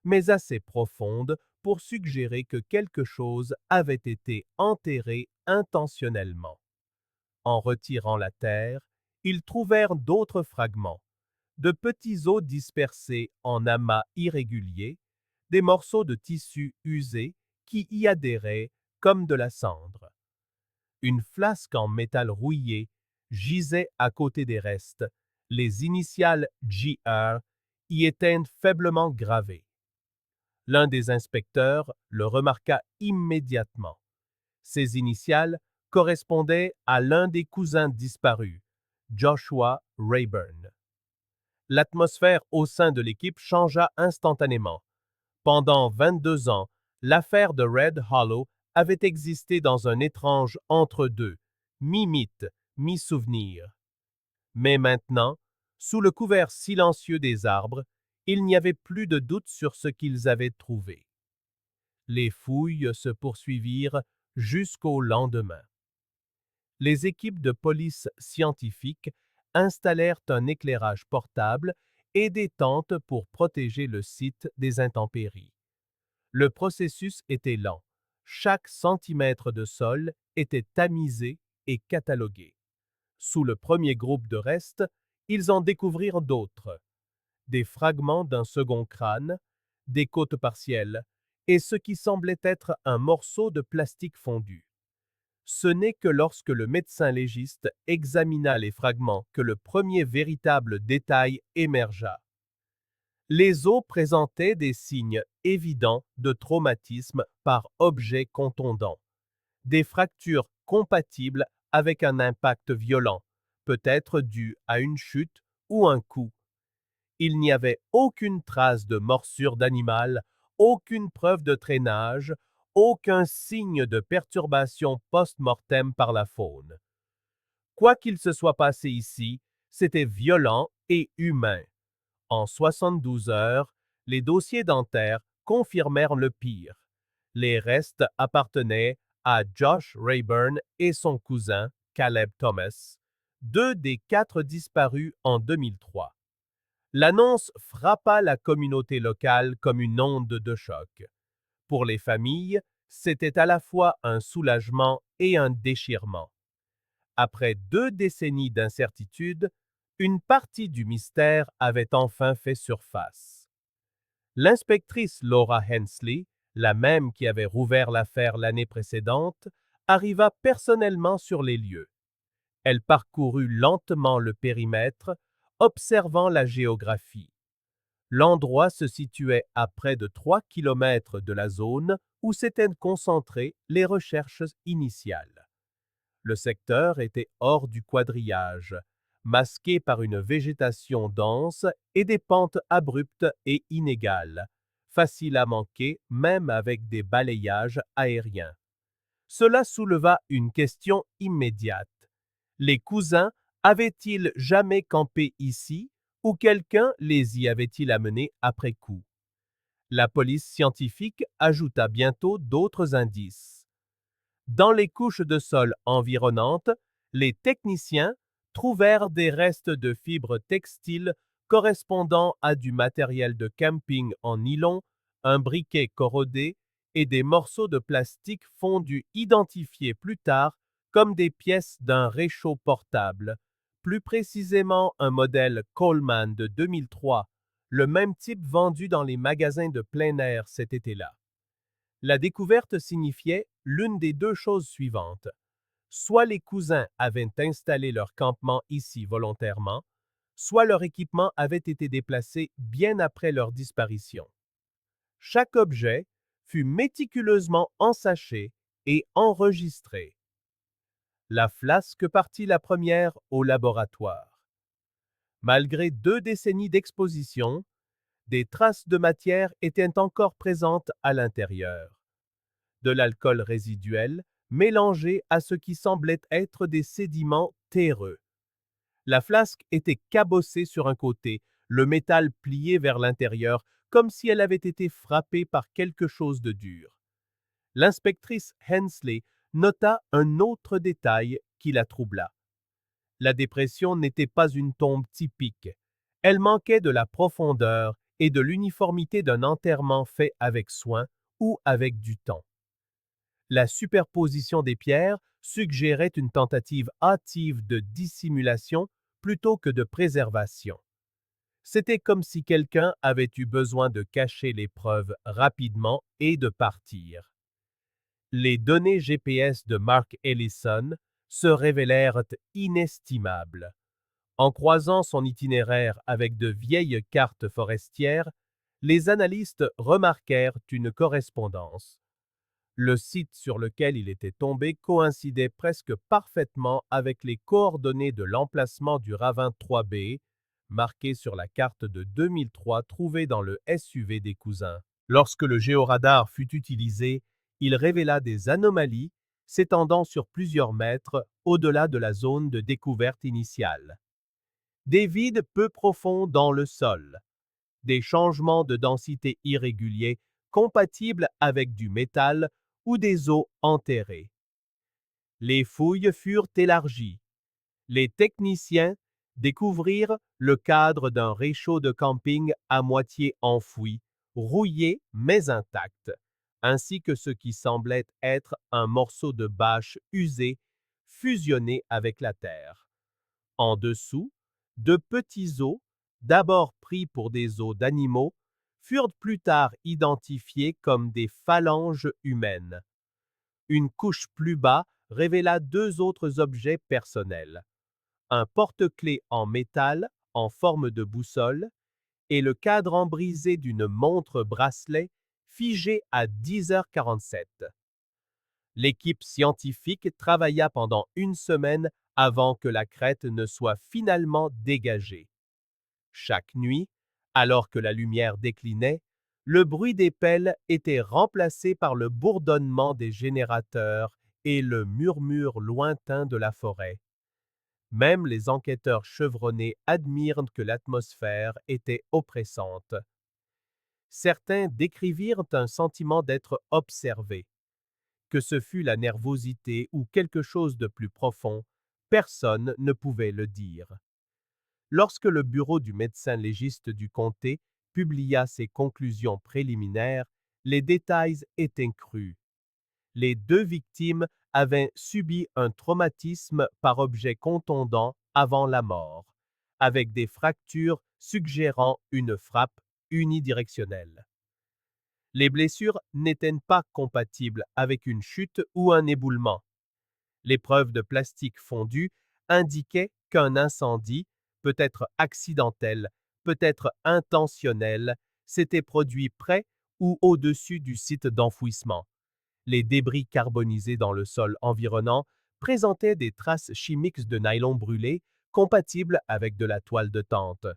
mais assez profonde pour suggérer que quelque chose avait été enterré intentionnellement. En retirant la terre, ils trouvèrent d'autres fragments, de petits os dispersés en amas irréguliers, des morceaux de tissu usés qui y adhéraient comme de la cendre. Une flasque en métal rouillé gisait à côté des restes, les initiales GR y étaient faiblement gravées. L'un des inspecteurs le remarqua immédiatement. Ces initiales correspondaient à l'un des cousins disparus, Joshua Rayburn. L'atmosphère au sein de l'équipe changea instantanément. Pendant 22 ans, l'affaire de Red Hollow avait existé dans un étrange entre-deux, mi-mythe, mi-souvenir. Mais maintenant, sous le couvert silencieux des arbres, il n'y avait plus de doute sur ce qu'ils avaient trouvé. Les fouilles se poursuivirent jusqu'au lendemain. Les équipes de police scientifique installèrent un éclairage portable et des tentes pour protéger le site des intempéries. Le processus était lent. Chaque centimètre de sol était tamisé et catalogué. Sous le premier groupe de restes, ils en découvrirent d'autres. Des fragments d'un second crâne, des côtes partielles et ce qui semblait être un morceau de plastique fondu. Ce n'est que lorsque le médecin légiste examina les fragments que le premier véritable détail émergea. Les os présentaient des signes évidents de traumatisme par objet contondant, des fractures compatibles avec un impact violent, peut-être dû à une chute ou un coup. Il n'y avait aucune trace de morsure d'animal, aucune preuve de traînage, aucun signe de perturbation post-mortem par la faune. Quoi qu'il se soit passé ici, c'était violent et humain. En 72 heures, les dossiers dentaires confirmèrent le pire. Les restes appartenaient à Josh Rayburn et son cousin, Caleb Thomas, deux des 4 disparus en 2003. L'annonce frappa la communauté locale comme une onde de choc. Pour les familles, C'était à la fois un soulagement et un déchirement. Après 2 décennies d'incertitude, une partie du mystère avait enfin fait surface. L'inspectrice Laura Hensley, la même qui avait rouvert l'affaire l'année précédente, arriva personnellement sur les lieux. Elle parcourut lentement le périmètre, observant la géographie. L'endroit se situait à près de 3 kilomètres de la zone où s'étaient concentrées les recherches initiales. Le secteur était hors du quadrillage, masqué par une végétation dense et des pentes abruptes et inégales, faciles à manquer même avec des balayages aériens. Cela souleva une question immédiate. Les cousins avaient-ils jamais campé ici ou quelqu'un les y avait-il amenés après coup? La police scientifique ajouta bientôt d'autres indices. Dans les couches de sol environnantes, les techniciens trouvèrent des restes de fibres textiles correspondant à du matériel de camping en nylon, un briquet corrodé et des morceaux de plastique fondu identifiés plus tard comme des pièces d'un réchaud portable, plus précisément un modèle Coleman de 2003, le même type vendu dans les magasins de plein air cet été-là. La découverte signifiait l'une des 2 choses suivantes. Soit les cousins avaient installé leur campement ici volontairement, soit leur équipement avait été déplacé bien après leur disparition. Chaque objet fut méticuleusement ensaché et enregistré. La flasque partit la première au laboratoire. Malgré 2 décennies d'exposition, des traces de matière étaient encore présentes à l'intérieur. De l'alcool résiduel mélangé à ce qui semblait être des sédiments terreux. La flasque était cabossée sur un côté, le métal plié vers l'intérieur, comme si elle avait été frappée par quelque chose de dur. L'inspectrice Hensley nota un autre détail qui la troubla. La dépression n'était pas une tombe typique. Elle manquait de la profondeur et de l'uniformité d'un enterrement fait avec soin ou avec du temps. La superposition des pierres suggérait une tentative hâtive de dissimulation plutôt que de préservation. C'était comme si quelqu'un avait eu besoin de cacher les preuves rapidement et de partir. Les données GPS de Mark Ellison se révélèrent inestimables. En croisant son itinéraire avec de vieilles cartes forestières, les analystes remarquèrent une correspondance. Le site sur lequel il était tombé coïncidait presque parfaitement avec les coordonnées de l'emplacement du ravin 3B, marqué sur la carte de 2003 trouvée dans le SUV des cousins. Lorsque le géoradar fut utilisé, il révéla des anomalies s'étendant sur plusieurs mètres au-delà de la zone de découverte initiale. Des vides peu profonds dans le sol, des changements de densité irréguliers compatibles avec du métal ou des eaux enterrées. Les fouilles furent élargies. Les techniciens découvrirent le cadre d'un réchaud de camping à moitié enfoui, rouillé mais intact, ainsi que ce qui semblait être un morceau de bâche usé fusionné avec la terre. En dessous, de petits os, d'abord pris pour des os d'animaux, furent plus tard identifiés comme des phalanges humaines. Une couche plus bas révéla 2 autres objets personnels. Un porte-clés en métal en forme de boussole et le cadran brisé d'une montre bracelet figée à 10h47. L'équipe scientifique travailla pendant une semaine avant que la crête ne soit finalement dégagée. Chaque nuit, alors que la lumière déclinait, le bruit des pelles était remplacé par le bourdonnement des générateurs et le murmure lointain de la forêt. Même les enquêteurs chevronnés admirent que l'atmosphère était oppressante. Certains décrivirent un sentiment d'être observés. Que ce fût la nervosité ou quelque chose de plus profond, personne ne pouvait le dire. Lorsque le bureau du médecin légiste du comté publia ses conclusions préliminaires, les détails étaient crus. Les deux victimes avaient subi un traumatisme par objet contondant avant la mort, avec des fractures suggérant une frappe unidirectionnelle. Les blessures n'étaient pas compatibles avec une chute ou un éboulement. Les preuves de plastique fondu indiquaient qu'un incendie, peut-être accidentel, peut-être intentionnel, s'était produit près ou au-dessus du site d'enfouissement. Les débris carbonisés dans le sol environnant présentaient des traces chimiques de nylon brûlé compatibles avec de la toile de tente.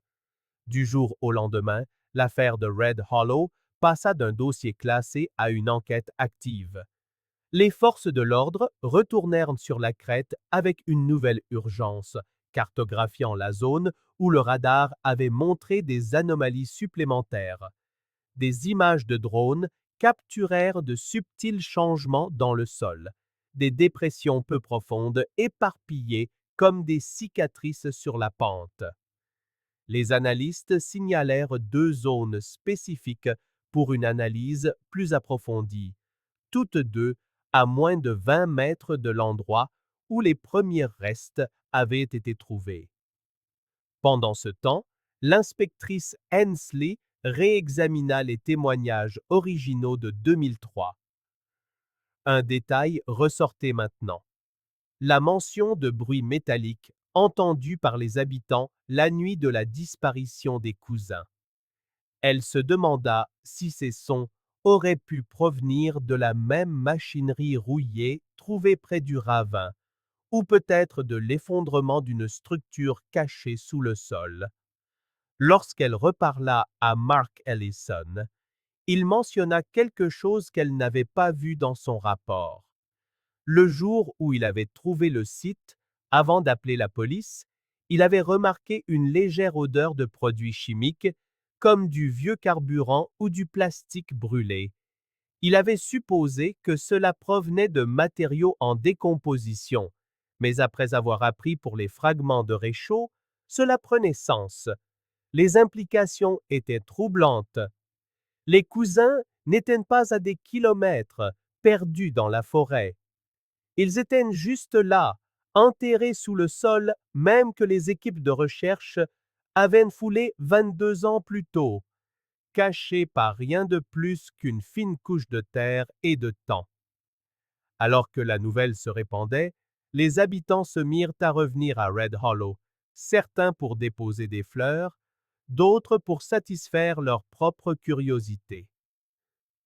Du jour au lendemain, l'affaire de Red Hollow passa d'un dossier classé à une enquête active. Les forces de l'ordre retournèrent sur la crête avec une nouvelle urgence, cartographiant la zone où le radar avait montré des anomalies supplémentaires. Des images de drones capturèrent de subtils changements dans le sol, des dépressions peu profondes éparpillées comme des cicatrices sur la pente. Les analystes signalèrent deux zones spécifiques pour une analyse plus approfondie, toutes deux à moins de 20 mètres de l'endroit où les premiers restes avaient été trouvés. Pendant ce temps, l'inspectrice Hensley réexamina les témoignages originaux de 2003. Un détail ressortait maintenant. La mention de bruits métalliques entendus par les habitants la nuit de la disparition des cousins. Elle se demanda si ces sons auraient pu provenir de la même machinerie rouillée trouvée près du ravin, ou peut-être de l'effondrement d'une structure cachée sous le sol. Lorsqu'elle reparla à Mark Ellison, il mentionna quelque chose qu'elle n'avait pas vu dans son rapport. Le jour où il avait trouvé le site, avant d'appeler la police, il avait remarqué une légère odeur de produits chimiques, comme du vieux carburant ou du plastique brûlé. Il avait supposé que cela provenait de matériaux en décomposition, mais après avoir appris pour les fragments de réchaud, cela prenait sens. Les implications étaient troublantes. Les cousins n'étaient pas à des kilomètres, perdus dans la forêt. Ils étaient juste là, enterrés sous le sol, même que les équipes de recherche avaient foulé 22 ans plus tôt, cachés par rien de plus qu'une fine couche de terre et de temps. Alors que la nouvelle se répandait, les habitants se mirent à revenir à Red Hollow, certains pour déposer des fleurs, d'autres pour satisfaire leur propre curiosité.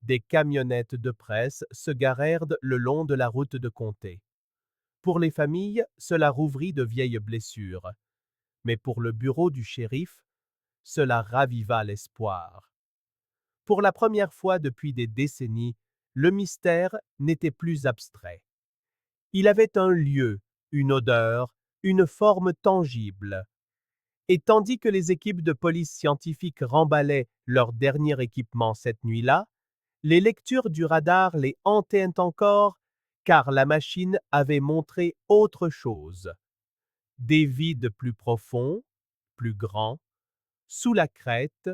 Des camionnettes de presse se garèrent le long de la route de comté. Pour les familles, cela rouvrit de vieilles blessures. Mais pour le bureau du shérif, cela raviva l'espoir. Pour la première fois depuis des décennies, le mystère n'était plus abstrait. Il avait un lieu, une odeur, une forme tangible. Et tandis que les équipes de police scientifique remballaient leur dernier équipement cette nuit-là, les lectures du radar les hantaient encore, car la machine avait montré autre chose. Des vides plus profonds, plus grands, sous la crête,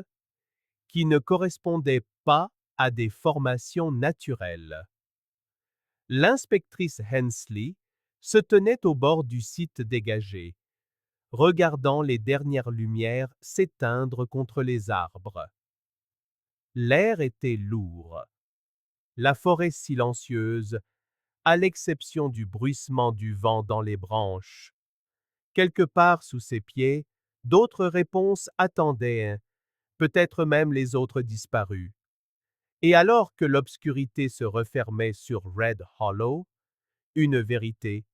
qui ne correspondaient pas à des formations naturelles. L'inspectrice Hensley se tenait au bord du site dégagé, regardant les dernières lumières s'éteindre contre les arbres. L'air était lourd. La forêt silencieuse, à l'exception du bruissement du vent dans les branches. Quelque part sous ses pieds, d'autres réponses attendaient, peut-être même les autres disparus. Et alors que l'obscurité se refermait sur Red Hollow, une vérité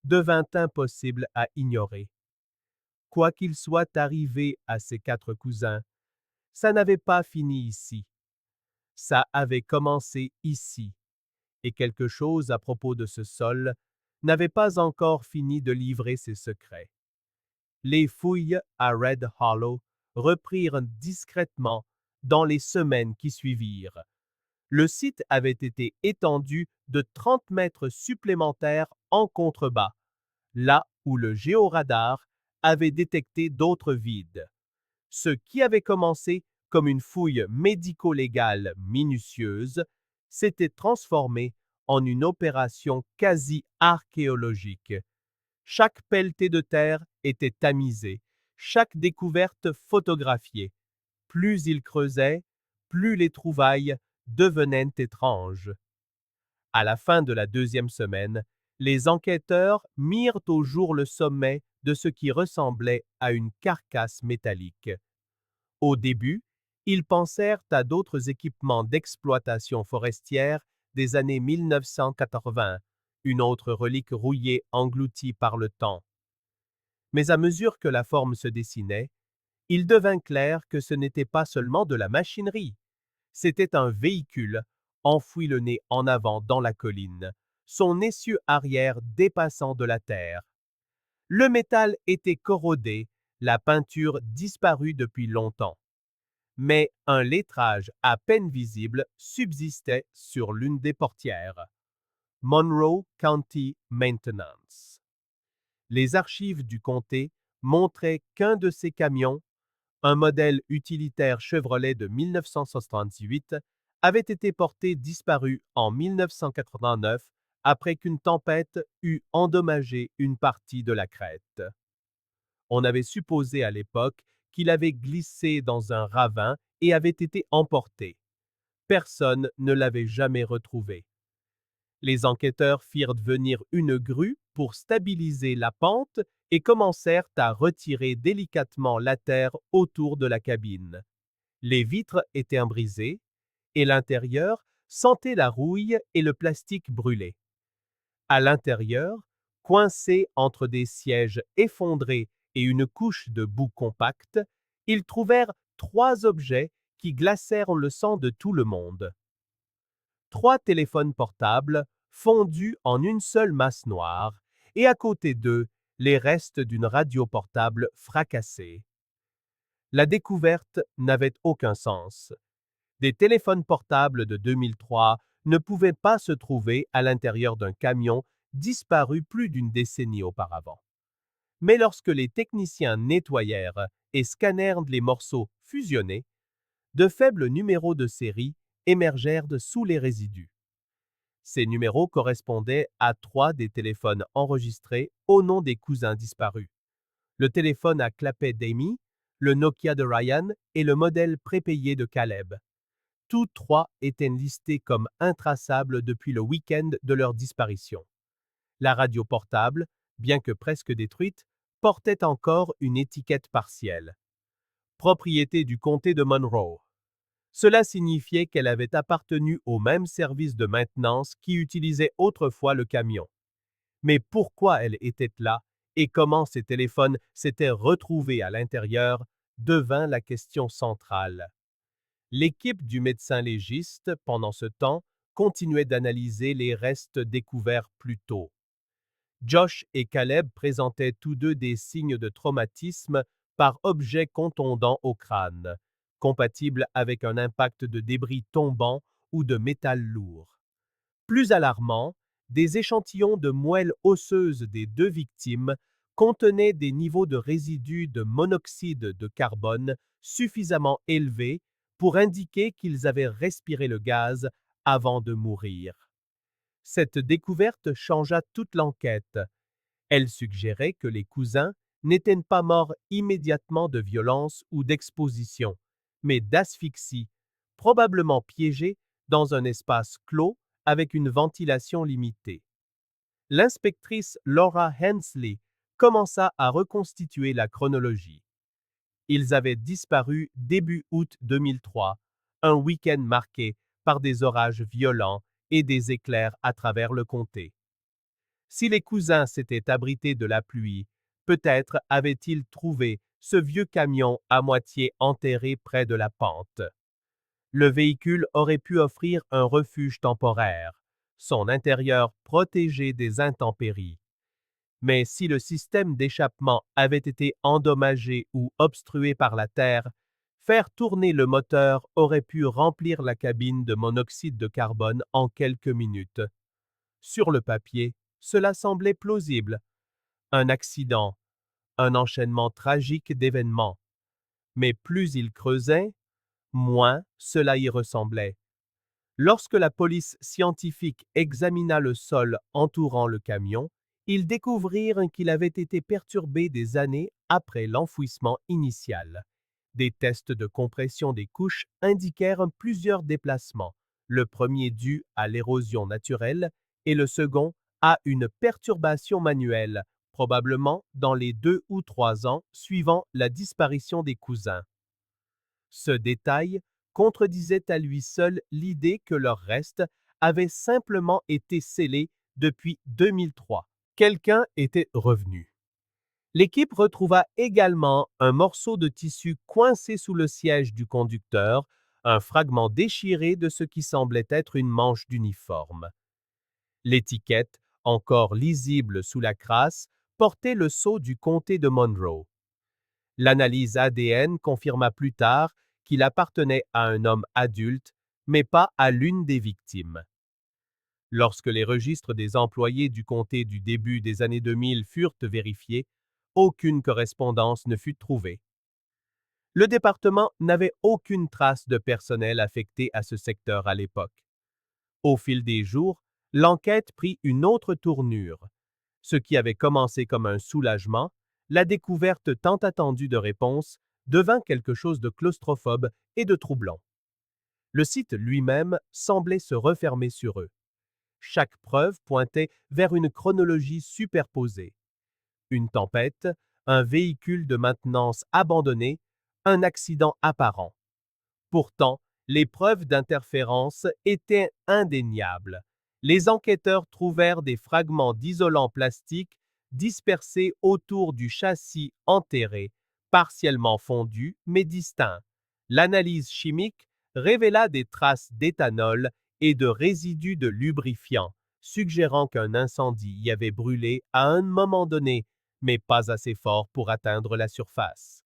devint impossible à ignorer. Quoi qu'il soit arrivé à ses quatre cousins, ça n'avait pas fini ici. Ça avait commencé ici, et quelque chose à propos de ce sol n'avait pas encore fini de livrer ses secrets. Les fouilles à Red Hollow reprirent discrètement dans les semaines qui suivirent. Le site avait été étendu de 30 mètres supplémentaires en contrebas, là où le géoradar avait détecté d'autres vides. Ce qui avait commencé comme une fouille médico-légale minutieuse s'était transformé en une opération quasi archéologique. Chaque pelletée de terre était tamisée, chaque découverte photographiée. Plus ils creusaient, plus les trouvailles devenaient étranges. À la fin de la deuxième semaine, les enquêteurs mirent au jour le sommet de ce qui ressemblait à une carcasse métallique. Au début, ils pensèrent à d'autres équipements d'exploitation forestière des années 1980, une autre relique rouillée engloutie par le temps. Mais à mesure que la forme se dessinait, il devint clair que ce n'était pas seulement de la machinerie. C'était un véhicule, enfoui le nez en avant dans la colline, son essieu arrière dépassant de la terre. Le métal était corrodé, la peinture disparue depuis longtemps. Mais un lettrage à peine visible subsistait sur l'une des portières. Monroe County Maintenance. Les archives du comté montraient qu'un de ces camions, un modèle utilitaire Chevrolet de 1978, avait été porté disparu en 1989 après qu'une tempête eût endommagé une partie de la crête. On avait supposé à l'époque qu'il avait glissé dans un ravin et avait été emporté. Personne ne l'avait jamais retrouvé. Les enquêteurs firent venir une grue pour stabiliser la pente et commencèrent à retirer délicatement la terre autour de la cabine. Les vitres étaient brisées et l'intérieur sentait la rouille et le plastique brûlé. À l'intérieur, coincés entre des sièges effondrés et une couche de boue compacte, ils trouvèrent 3 objets qui glacèrent le sang de tout le monde. 3 téléphones portables fondus en une seule masse noire, et à côté d'eux, les restes d'une radio portable fracassée. La découverte n'avait aucun sens. Des téléphones portables de 2003 ne pouvaient pas se trouver à l'intérieur d'un camion disparu plus d'une décennie auparavant. Mais lorsque les techniciens nettoyèrent et scannèrent les morceaux fusionnés, de faibles numéros de série émergèrent de sous les résidus. Ces numéros correspondaient à 3 des téléphones enregistrés au nom des cousins disparus. Le téléphone à clapet d'Amy, le Nokia de Ryan et le modèle prépayé de Caleb. Tous 3 étaient listés comme intraçables depuis le week-end de leur disparition. La radio portable, bien que presque détruite, portait encore une étiquette partielle. Propriété du comté de Monroe. Cela signifiait qu'elle avait appartenu au même service de maintenance qui utilisait autrefois le camion. Mais pourquoi elle était là et comment ces téléphones s'étaient retrouvés à l'intérieur devint la question centrale. L'équipe du médecin légiste, pendant ce temps, continuait d'analyser les restes découverts plus tôt. Josh et Caleb présentaient tous deux des signes de traumatisme par objets contondants au crâne, compatibles avec un impact de débris tombants ou de métal lourd. Plus alarmant, des échantillons de moelle osseuse des 2 victimes contenaient des niveaux de résidus de monoxyde de carbone suffisamment élevés pour indiquer qu'ils avaient respiré le gaz avant de mourir. Cette découverte changea toute l'enquête. Elle suggérait que les cousins n'étaient pas morts immédiatement de violence ou d'exposition, mais d'asphyxie, probablement piégés dans un espace clos avec une ventilation limitée. L'inspectrice Laura Hensley commença à reconstituer la chronologie. Ils avaient disparu début août 2003, un week-end marqué par des orages violents et des éclairs à travers le comté. Si les cousins s'étaient abrités de la pluie, peut-être avaient-ils trouvé ce vieux camion à moitié enterré près de la pente. Le véhicule aurait pu offrir un refuge temporaire, son intérieur protégé des intempéries. Mais si le système d'échappement avait été endommagé ou obstrué par la terre, faire tourner le moteur aurait pu remplir la cabine de monoxyde de carbone en quelques minutes. Sur le papier, cela semblait plausible. Un accident, un enchaînement tragique d'événements. Mais plus il creusait, moins cela y ressemblait. Lorsque la police scientifique examina le sol entourant le camion, ils découvrirent qu'il avait été perturbé des années après l'enfouissement initial. Des tests de compression des couches indiquèrent plusieurs déplacements, le premier dû à l'érosion naturelle et le second à une perturbation manuelle, probablement dans les 2 ou 3 ans suivant la disparition des cousins. Ce détail contredisait à lui seul l'idée que leurs restes avaient simplement été scellés depuis 2003. Quelqu'un était revenu. L'équipe retrouva également un morceau de tissu coincé sous le siège du conducteur, un fragment déchiré de ce qui semblait être une manche d'uniforme. L'étiquette, encore lisible sous la crasse, portait le sceau du comté de Monroe. L'analyse ADN confirma plus tard qu'il appartenait à un homme adulte, mais pas à l'une des victimes. Lorsque les registres des employés du comté du début des années 2000 furent vérifiés, aucune correspondance ne fut trouvée. Le département n'avait aucune trace de personnel affecté à ce secteur à l'époque. Au fil des jours, l'enquête prit une autre tournure. Ce qui avait commencé comme un soulagement, la découverte tant attendue de réponses, devint quelque chose de claustrophobe et de troublant. Le site lui-même semblait se refermer sur eux. Chaque preuve pointait vers une chronologie superposée. Une tempête, un véhicule de maintenance abandonné, un accident apparent. Pourtant, les preuves d'interférence étaient indéniables. Les enquêteurs trouvèrent des fragments d'isolant plastique dispersés autour du châssis enterré, partiellement fondu mais distincts. L'analyse chimique révéla des traces d'éthanol et de résidus de lubrifiant, suggérant qu'un incendie y avait brûlé à un moment donné, mais pas assez fort pour atteindre la surface.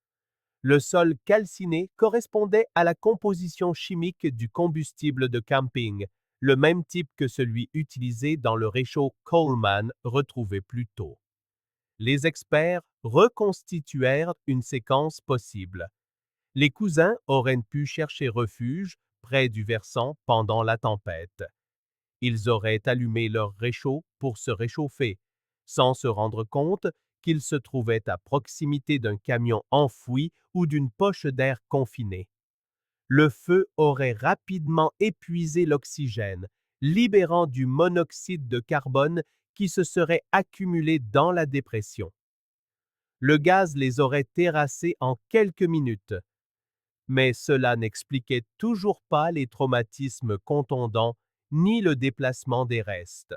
Le sol calciné correspondait à la composition chimique du combustible de camping, le même type que celui utilisé dans le réchaud Coleman retrouvé plus tôt. Les experts reconstituèrent une séquence possible. Les cousins auraient pu chercher refuge près du versant pendant la tempête. Ils auraient allumé leur réchaud pour se réchauffer, sans se rendre compte qu'ils se trouvaient à proximité d'un camion enfoui ou d'une poche d'air confinée. Le feu aurait rapidement épuisé l'oxygène, libérant du monoxyde de carbone qui se serait accumulé dans la dépression. Le gaz les aurait terrassés en quelques minutes, mais cela n'expliquait toujours pas les traumatismes contondants ni le déplacement des restes.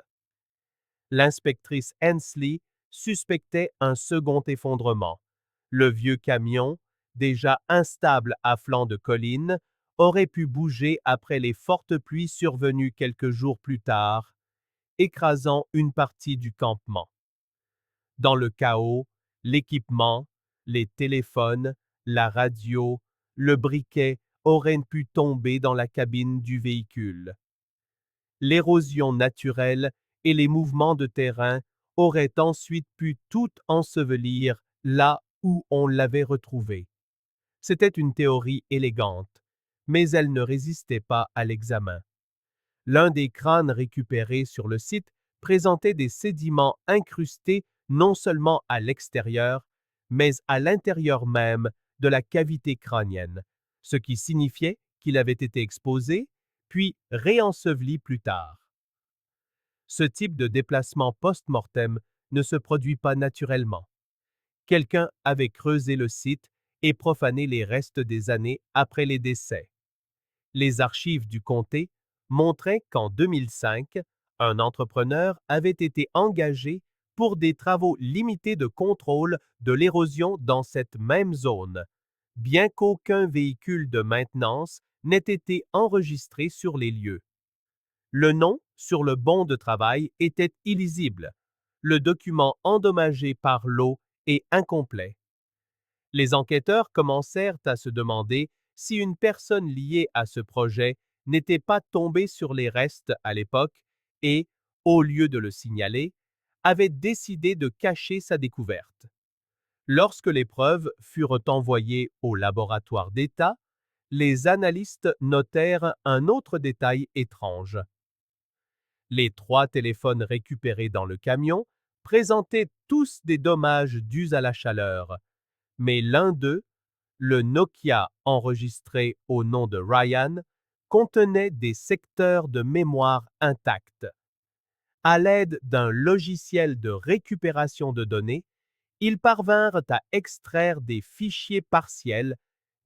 L'inspectrice Hensley suspectait un second effondrement. Le vieux camion, déjà instable à flanc de colline, aurait pu bouger après les fortes pluies survenues quelques jours plus tard, écrasant une partie du campement. Dans le chaos, l'équipement, les téléphones, la radio, le briquet auraient pu tomber dans la cabine du véhicule. L'érosion naturelle et les mouvements de terrain auraient ensuite pu tout ensevelir là où on l'avait retrouvé. C'était une théorie élégante, mais elle ne résistait pas à l'examen. L'un des crânes récupérés sur le site présentait des sédiments incrustés non seulement à l'extérieur, mais à l'intérieur même de la cavité crânienne, ce qui signifiait qu'il avait été exposé, puis réenseveli plus tard. Ce type de déplacement post-mortem ne se produit pas naturellement. Quelqu'un avait creusé le site et profané les restes des années après les décès. Les archives du comté montraient qu'en 2005, un entrepreneur avait été engagé pour des travaux limités de contrôle de l'érosion dans cette même zone, bien qu'aucun véhicule de maintenance n'ait été enregistré sur les lieux. Le nom sur le bon de travail était illisible, le document endommagé par l'eau et incomplet. Les enquêteurs commencèrent à se demander si une personne liée à ce projet n'était pas tombée sur les restes à l'époque et, au lieu de le signaler, avait décidé de cacher sa découverte. Lorsque les preuves furent envoyées au laboratoire d'État, les analystes notèrent un autre détail étrange. Les 3 téléphones récupérés dans le camion présentaient tous des dommages dus à la chaleur, mais l'un d'eux, le Nokia enregistré au nom de Ryan, contenait des secteurs de mémoire intacts. À l'aide d'un logiciel de récupération de données, ils parvinrent à extraire des fichiers partiels,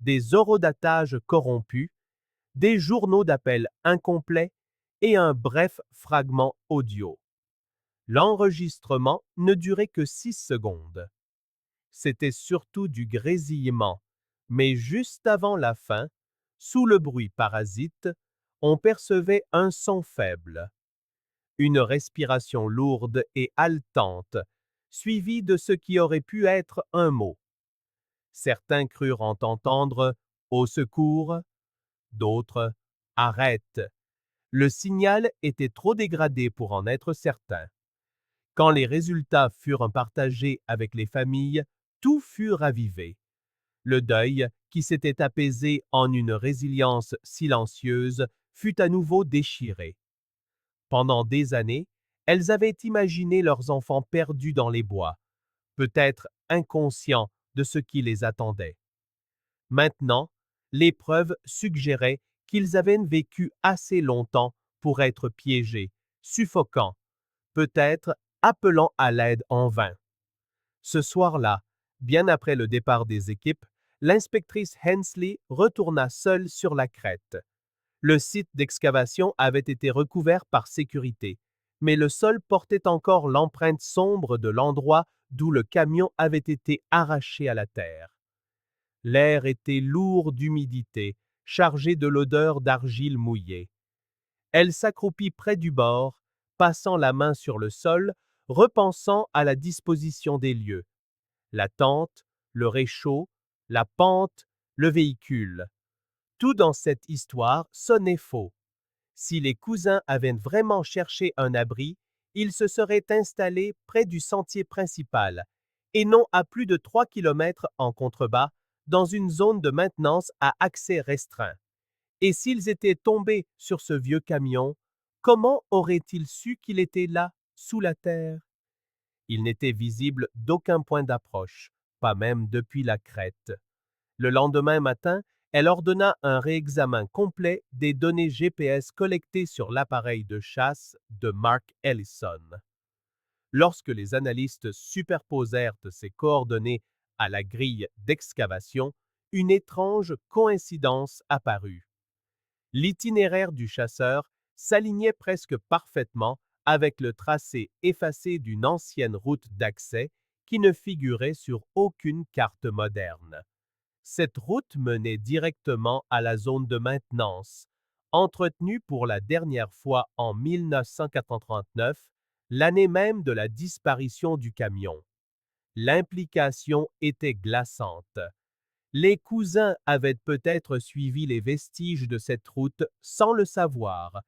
des horodatages corrompus, des journaux d'appel incomplets et un bref fragment audio. L'enregistrement ne durait que 6 secondes. C'était surtout du grésillement, mais juste avant la fin, sous le bruit parasite, on percevait un son faible. Une respiration lourde et haletante, suivie de ce qui aurait pu être un mot. Certains crurent entendre « Au secours », d'autres « Arrête ». Le signal était trop dégradé pour en être certain. Quand les résultats furent partagés avec les familles, tout fut ravivé. Le deuil, qui s'était apaisé en une résilience silencieuse, fut à nouveau déchiré. Pendant des années, elles avaient imaginé leurs enfants perdus dans les bois, peut-être inconscients de ce qui les attendait. Maintenant, les preuves suggéraient qu'ils avaient vécu assez longtemps pour être piégés, suffocants, peut-être appelant à l'aide en vain. Ce soir-là, bien après le départ des équipes, l'inspectrice Hensley retourna seule sur la crête. Le site d'excavation avait été recouvert par sécurité, mais le sol portait encore l'empreinte sombre de l'endroit d'où le camion avait été arraché à la terre. L'air était lourd d'humidité, chargé de l'odeur d'argile mouillée. Elle s'accroupit près du bord, passant la main sur le sol, repensant à la disposition des lieux. La tente, le réchaud, la pente, le véhicule. Tout dans cette histoire sonnait faux. Si les cousins avaient vraiment cherché un abri, ils se seraient installés près du sentier principal, et non à plus de 3 kilomètres en contrebas, dans une zone de maintenance à accès restreint. Et s'ils étaient tombés sur ce vieux camion, comment auraient-ils su qu'il était là, sous la terre? Il n'était visible d'aucun point d'approche, pas même depuis la crête. Le lendemain matin, elle ordonna un réexamen complet des données GPS collectées sur l'appareil de chasse de Mark Ellison. Lorsque les analystes superposèrent ces coordonnées à la grille d'excavation, une étrange coïncidence apparut. L'itinéraire du chasseur s'alignait presque parfaitement avec le tracé effacé d'une ancienne route d'accès qui ne figurait sur aucune carte moderne. Cette route menait directement à la zone de maintenance, entretenue pour la dernière fois en 1939, l'année même de la disparition du camion. L'implication était glaçante. Les cousins avaient peut-être suivi les vestiges de cette route sans le savoir,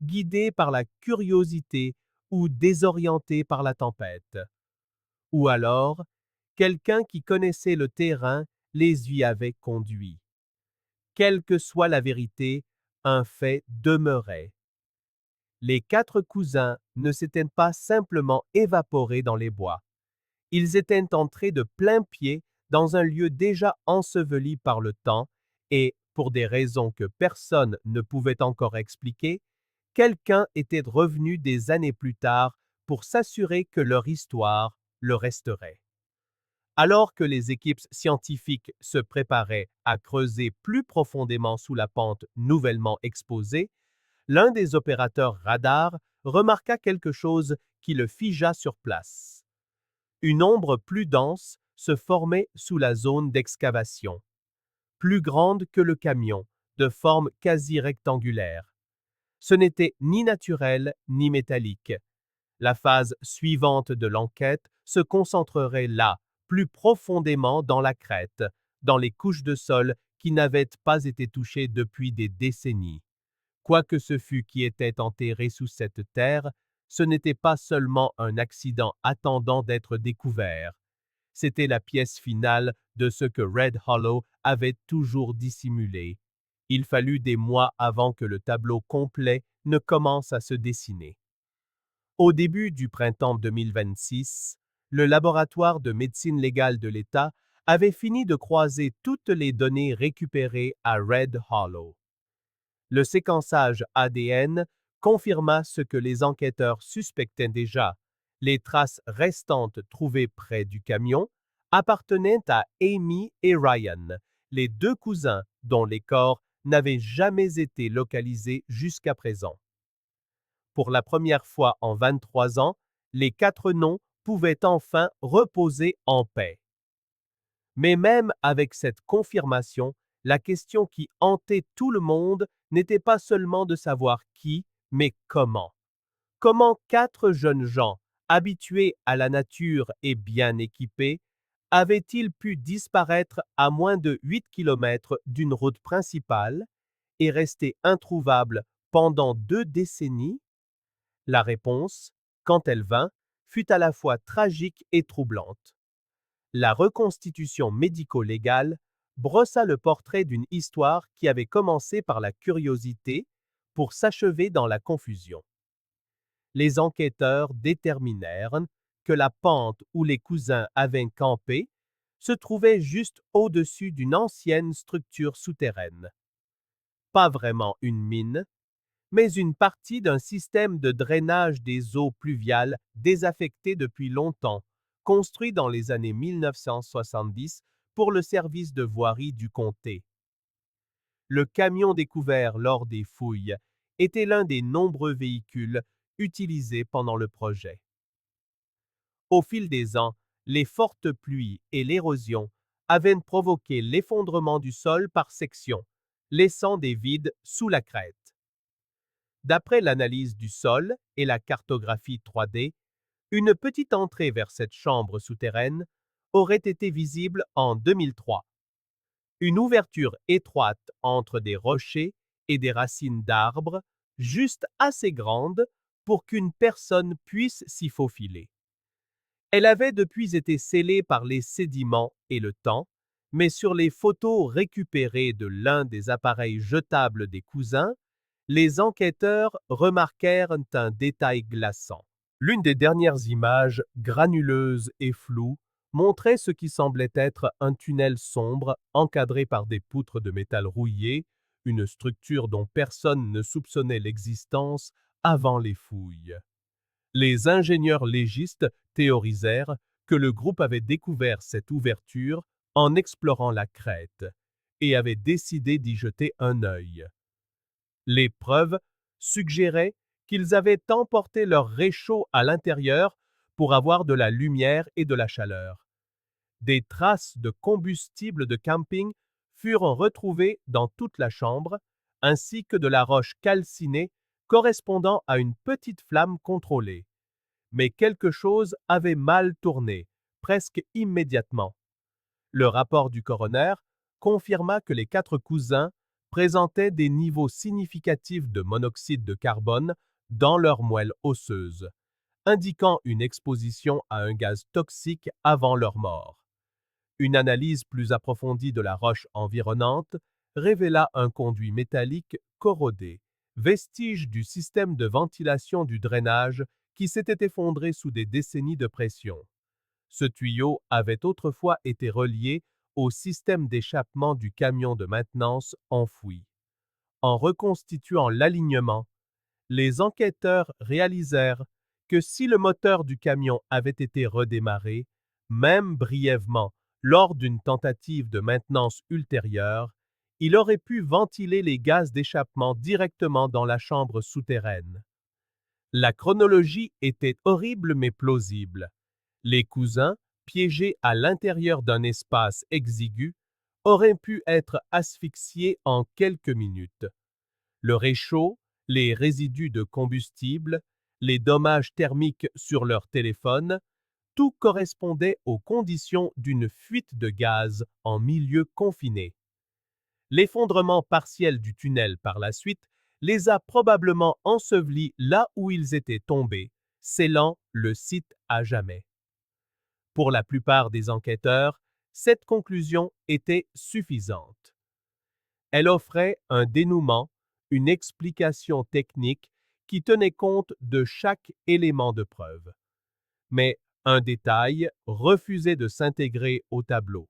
guidés par la curiosité ou désorientés par la tempête. Ou alors, quelqu'un qui connaissait le terrain les y avait conduits. Quelle que soit la vérité, un fait demeurait. Les 4 cousins ne s'étaient pas simplement évaporés dans les bois. Ils étaient entrés de plein pied dans un lieu déjà enseveli par le temps et, pour des raisons que personne ne pouvait encore expliquer, quelqu'un était revenu des années plus tard pour s'assurer que leur histoire le resterait. Alors que les équipes scientifiques se préparaient à creuser plus profondément sous la pente nouvellement exposée, l'un des opérateurs radars remarqua quelque chose qui le figea sur place. Une ombre plus dense se formait sous la zone d'excavation, plus grande que le camion, de forme quasi rectangulaire. Ce n'était ni naturel ni métallique. La phase suivante de l'enquête se concentrerait là, plus profondément dans la crête, dans les couches de sol qui n'avaient pas été touchées depuis des décennies. Quoi que ce fût qui était enterré sous cette terre, ce n'était pas seulement un accident attendant d'être découvert. C'était la pièce finale de ce que Red Hollow avait toujours dissimulé, Il fallut des mois avant que le tableau complet ne commence à se dessiner. Au début du printemps 2026, le laboratoire de médecine légale de l'État avait fini de croiser toutes les données récupérées à Red Hollow. Le séquençage ADN confirma ce que les enquêteurs suspectaient déjà. Les traces restantes trouvées près du camion appartenaient à Amy et Ryan, les deux cousins dont les corps n'avaient jamais été localisés jusqu'à présent. Pour la première fois en 23 ans, les 4 noms pouvaient enfin reposer en paix. Mais même avec cette confirmation, la question qui hantait tout le monde n'était pas seulement de savoir qui, mais comment. Comment 4 jeunes gens, habitués à la nature et bien équipés, avaient-ils pu disparaître à moins de 8 kilomètres d'une route principale et rester introuvables pendant 2 décennies? La réponse, quand elle vint, fut à la fois tragique et troublante. La reconstitution médico-légale brossa le portrait d'une histoire qui avait commencé par la curiosité pour s'achever dans la confusion. Les enquêteurs déterminèrent que la pente où les cousins avaient campé se trouvait juste au-dessus d'une ancienne structure souterraine. Pas vraiment une mine, mais une partie d'un système de drainage des eaux pluviales désaffecté depuis longtemps, construit dans les années 1970 pour le service de voirie du comté. Le camion découvert lors des fouilles était l'un des nombreux véhicules utilisés pendant le projet. Au fil des ans, les fortes pluies et l'érosion avaient provoqué l'effondrement du sol par sections, laissant des vides sous la crête. D'après l'analyse du sol et la cartographie 3D, une petite entrée vers cette chambre souterraine aurait été visible en 2003. Une ouverture étroite entre des rochers et des racines d'arbres, juste assez grande pour qu'une personne puisse s'y faufiler. Elle avait depuis été scellée par les sédiments et le temps, mais sur les photos récupérées de l'un des appareils jetables des cousins, les enquêteurs remarquèrent un détail glaçant. L'une des dernières images, granuleuse et floue, montrait ce qui semblait être un tunnel sombre encadré par des poutres de métal rouillé, une structure dont personne ne soupçonnait l'existence avant les fouilles. Les ingénieurs légistes théorisèrent que le groupe avait découvert cette ouverture en explorant la crête et avait décidé d'y jeter un œil. Les preuves suggéraient qu'ils avaient emporté leur réchaud à l'intérieur pour avoir de la lumière et de la chaleur. Des traces de combustible de camping furent retrouvées dans toute la chambre, ainsi que de la roche calcinée correspondant à une petite flamme contrôlée. Mais quelque chose avait mal tourné, presque immédiatement. Le rapport du coroner confirma que les 4 cousins présentaient des niveaux significatifs de monoxyde de carbone dans leur moelle osseuse, indiquant une exposition à un gaz toxique avant leur mort. Une analyse plus approfondie de la roche environnante révéla un conduit métallique corrodé, vestige du système de ventilation du drainage qui s'était effondré sous des décennies de pression. Ce tuyau avait autrefois été relié au système d'échappement du camion de maintenance enfoui. En reconstituant l'alignement, les enquêteurs réalisèrent que si le moteur du camion avait été redémarré, même brièvement, lors d'une tentative de maintenance ultérieure, il aurait pu ventiler les gaz d'échappement directement dans la chambre souterraine. La chronologie était horrible mais plausible. Les cousins, piégés à l'intérieur d'un espace exigu, auraient pu être asphyxiés en quelques minutes. Le réchaud, les résidus de combustible, les dommages thermiques sur leur téléphone, tout correspondait aux conditions d'une fuite de gaz en milieu confiné. L'effondrement partiel du tunnel par la suite les a probablement ensevelis là où ils étaient tombés, scellant le site à jamais. Pour la plupart des enquêteurs, cette conclusion était suffisante. Elle offrait un dénouement, une explication technique qui tenait compte de chaque élément de preuve. Mais un détail refusait de s'intégrer au tableau.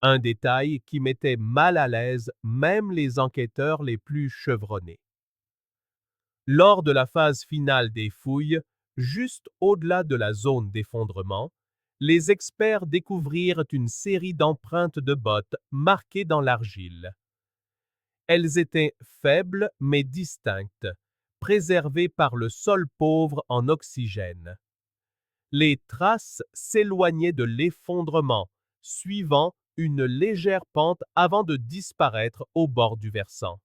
Un détail qui mettait mal à l'aise même les enquêteurs les plus chevronnés. Lors de la phase finale des fouilles, juste au-delà de la zone d'effondrement, les experts découvrirent une série d'empreintes de bottes marquées dans l'argile. Elles étaient faibles mais distinctes, préservées par le sol pauvre en oxygène. Les traces s'éloignaient de l'effondrement, suivant une légère pente avant de disparaître au bord du versant.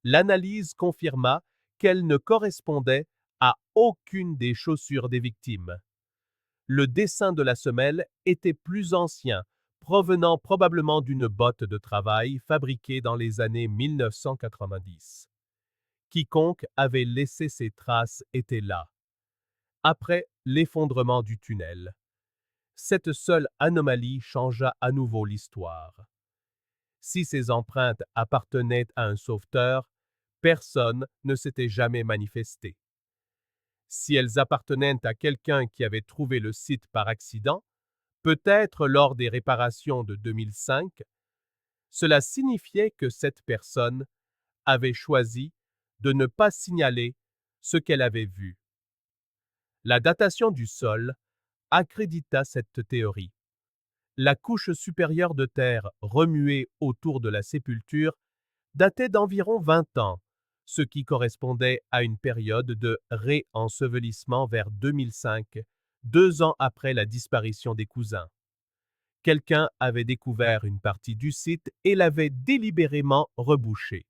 L'analyse confirma qu'elles ne correspondaient à aucune des chaussures des victimes. Le dessin de la semelle était plus ancien, provenant probablement d'une botte de travail fabriquée dans les années 1990. Quiconque avait laissé ces traces était là. Après l'effondrement du tunnel, cette seule anomalie changea à nouveau l'histoire. Si ces empreintes appartenaient à un sauveteur, personne ne s'était jamais manifesté. Si elles appartenaient à quelqu'un qui avait trouvé le site par accident, peut-être lors des réparations de 2005, cela signifiait que cette personne avait choisi de ne pas signaler ce qu'elle avait vu. La datation du sol accrédita cette théorie. La couche supérieure de terre remuée autour de la sépulture datait d'environ 20 ans, ce qui correspondait à une période de réensevelissement vers 2005, 2 ans après la disparition des cousins. Quelqu'un avait découvert une partie du site et l'avait délibérément rebouché.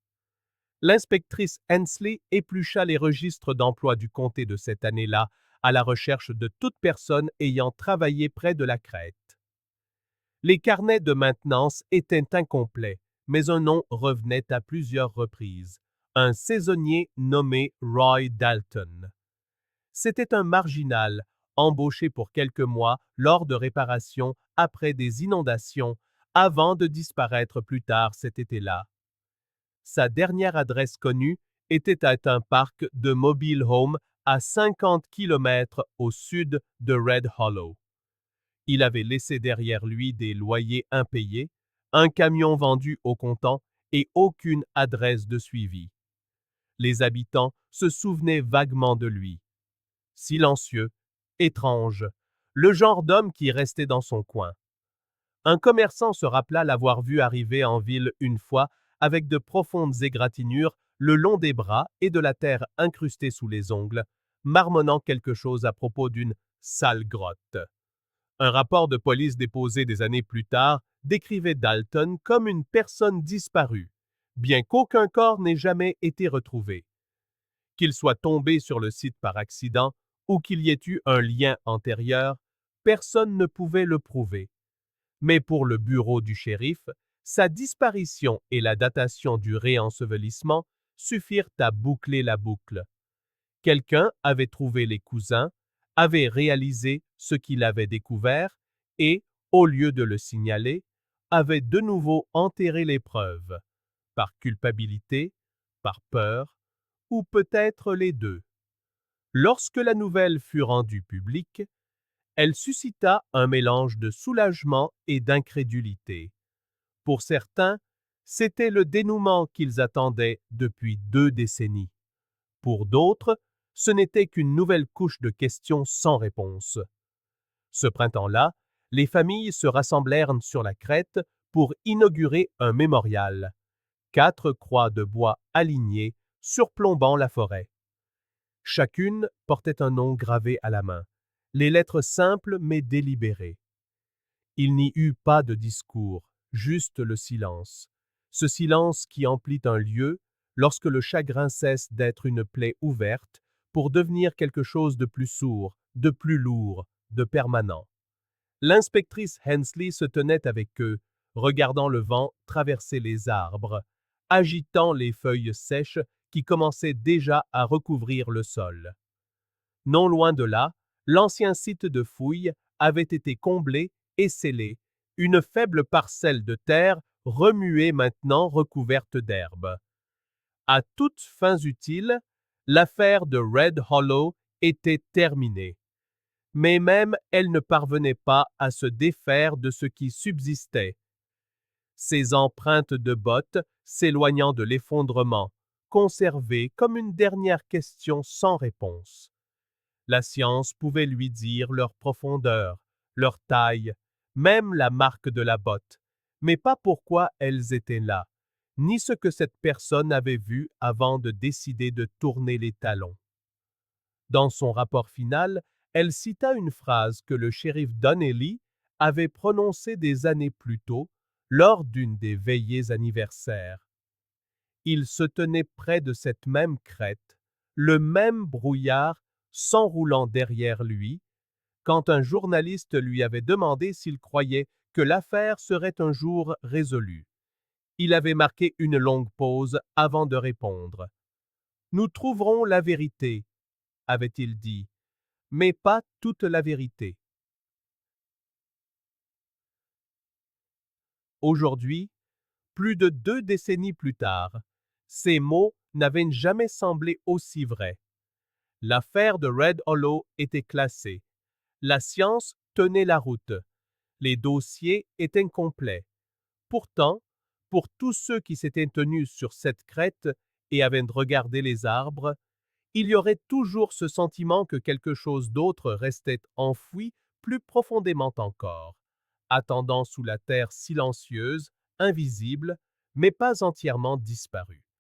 L'inspectrice Hensley éplucha les registres d'emploi du comté de cette année-là à la recherche de toute personne ayant travaillé près de la crête. Les carnets de maintenance étaient incomplets, mais un nom revenait à plusieurs reprises. Un saisonnier nommé Roy Dalton. C'était un marginal, embauché pour quelques mois lors de réparations après des inondations, avant de disparaître plus tard cet été-là. Sa dernière adresse connue était à un parc de mobile home à 50 km au sud de Red Hollow. Il avait laissé derrière lui des loyers impayés, un camion vendu au comptant et aucune adresse de suivi. Les habitants se souvenaient vaguement de lui. Silencieux, étrange, le genre d'homme qui restait dans son coin. Un commerçant se rappela l'avoir vu arriver en ville une fois avec de profondes égratignures le long des bras et de la terre incrustée sous les ongles, marmonnant quelque chose à propos d'une sale grotte. Un rapport de police déposé des années plus tard décrivait Dalton comme une personne disparue, bien qu'aucun corps n'ait jamais été retrouvé. Qu'il soit tombé sur le site par accident ou qu'il y ait eu un lien antérieur, personne ne pouvait le prouver. Mais pour le bureau du shérif, sa disparition et la datation du réensevelissement suffirent à boucler la boucle. Quelqu'un avait trouvé les cousins, avait réalisé ce qu'il avait découvert et, au lieu de le signaler, avait de nouveau enterré les preuves, par culpabilité, par peur, ou peut-être les deux. Lorsque la nouvelle fut rendue publique, elle suscita un mélange de soulagement et d'incrédulité. Pour certains, c'était le dénouement qu'ils attendaient depuis 2 décennies. Pour d'autres, ce n'était qu'une nouvelle couche de questions sans réponse. Ce printemps-là, les familles se rassemblèrent sur la crête pour inaugurer un mémorial. 4 croix de bois alignées surplombant la forêt. Chacune portait un nom gravé à la main, les lettres simples mais délibérées. Il n'y eut pas de discours, juste le silence. Ce silence qui emplit un lieu lorsque le chagrin cesse d'être une plaie ouverte pour devenir quelque chose de plus sourd, de plus lourd, de permanent. L'inspectrice Hensley se tenait avec eux, regardant le vent traverser les arbres, agitant les feuilles sèches qui commençaient déjà à recouvrir le sol. Non loin de là, l'ancien site de fouilles avait été comblé et scellé, une faible parcelle de terre remuée maintenant recouverte d'herbe. À toutes fins utiles, l'affaire de Red Hollow était terminée. Mais même elle ne parvenait pas à se défaire de ce qui subsistait. Ses empreintes de bottes s'éloignant de l'effondrement, conservées comme une dernière question sans réponse. La science pouvait lui dire leur profondeur, leur taille, même la marque de la botte, mais pas pourquoi elles étaient là, ni ce que cette personne avait vu avant de décider de tourner les talons. Dans son rapport final, elle cita une phrase que le shérif Donnelly avait prononcée des années plus tôt lors d'une des veillées anniversaires. Il se tenait près de cette même crête, le même brouillard s'enroulant derrière lui, quand un journaliste lui avait demandé s'il croyait que l'affaire serait un jour résolue. Il avait marqué une longue pause avant de répondre. « Nous trouverons la vérité », avait-il dit, mais pas toute la vérité. Aujourd'hui, plus de 2 décennies plus tard, ces mots n'avaient jamais semblé aussi vrais. L'affaire de Red Hollow était classée. La science tenait la route. Les dossiers étaient complets. Pourtant, pour tous ceux qui s'étaient tenus sur cette crête et avaient regardé les arbres, il y aurait toujours ce sentiment que quelque chose d'autre restait enfoui plus profondément encore, attendant sous la terre silencieuse, invisible, mais pas entièrement disparue.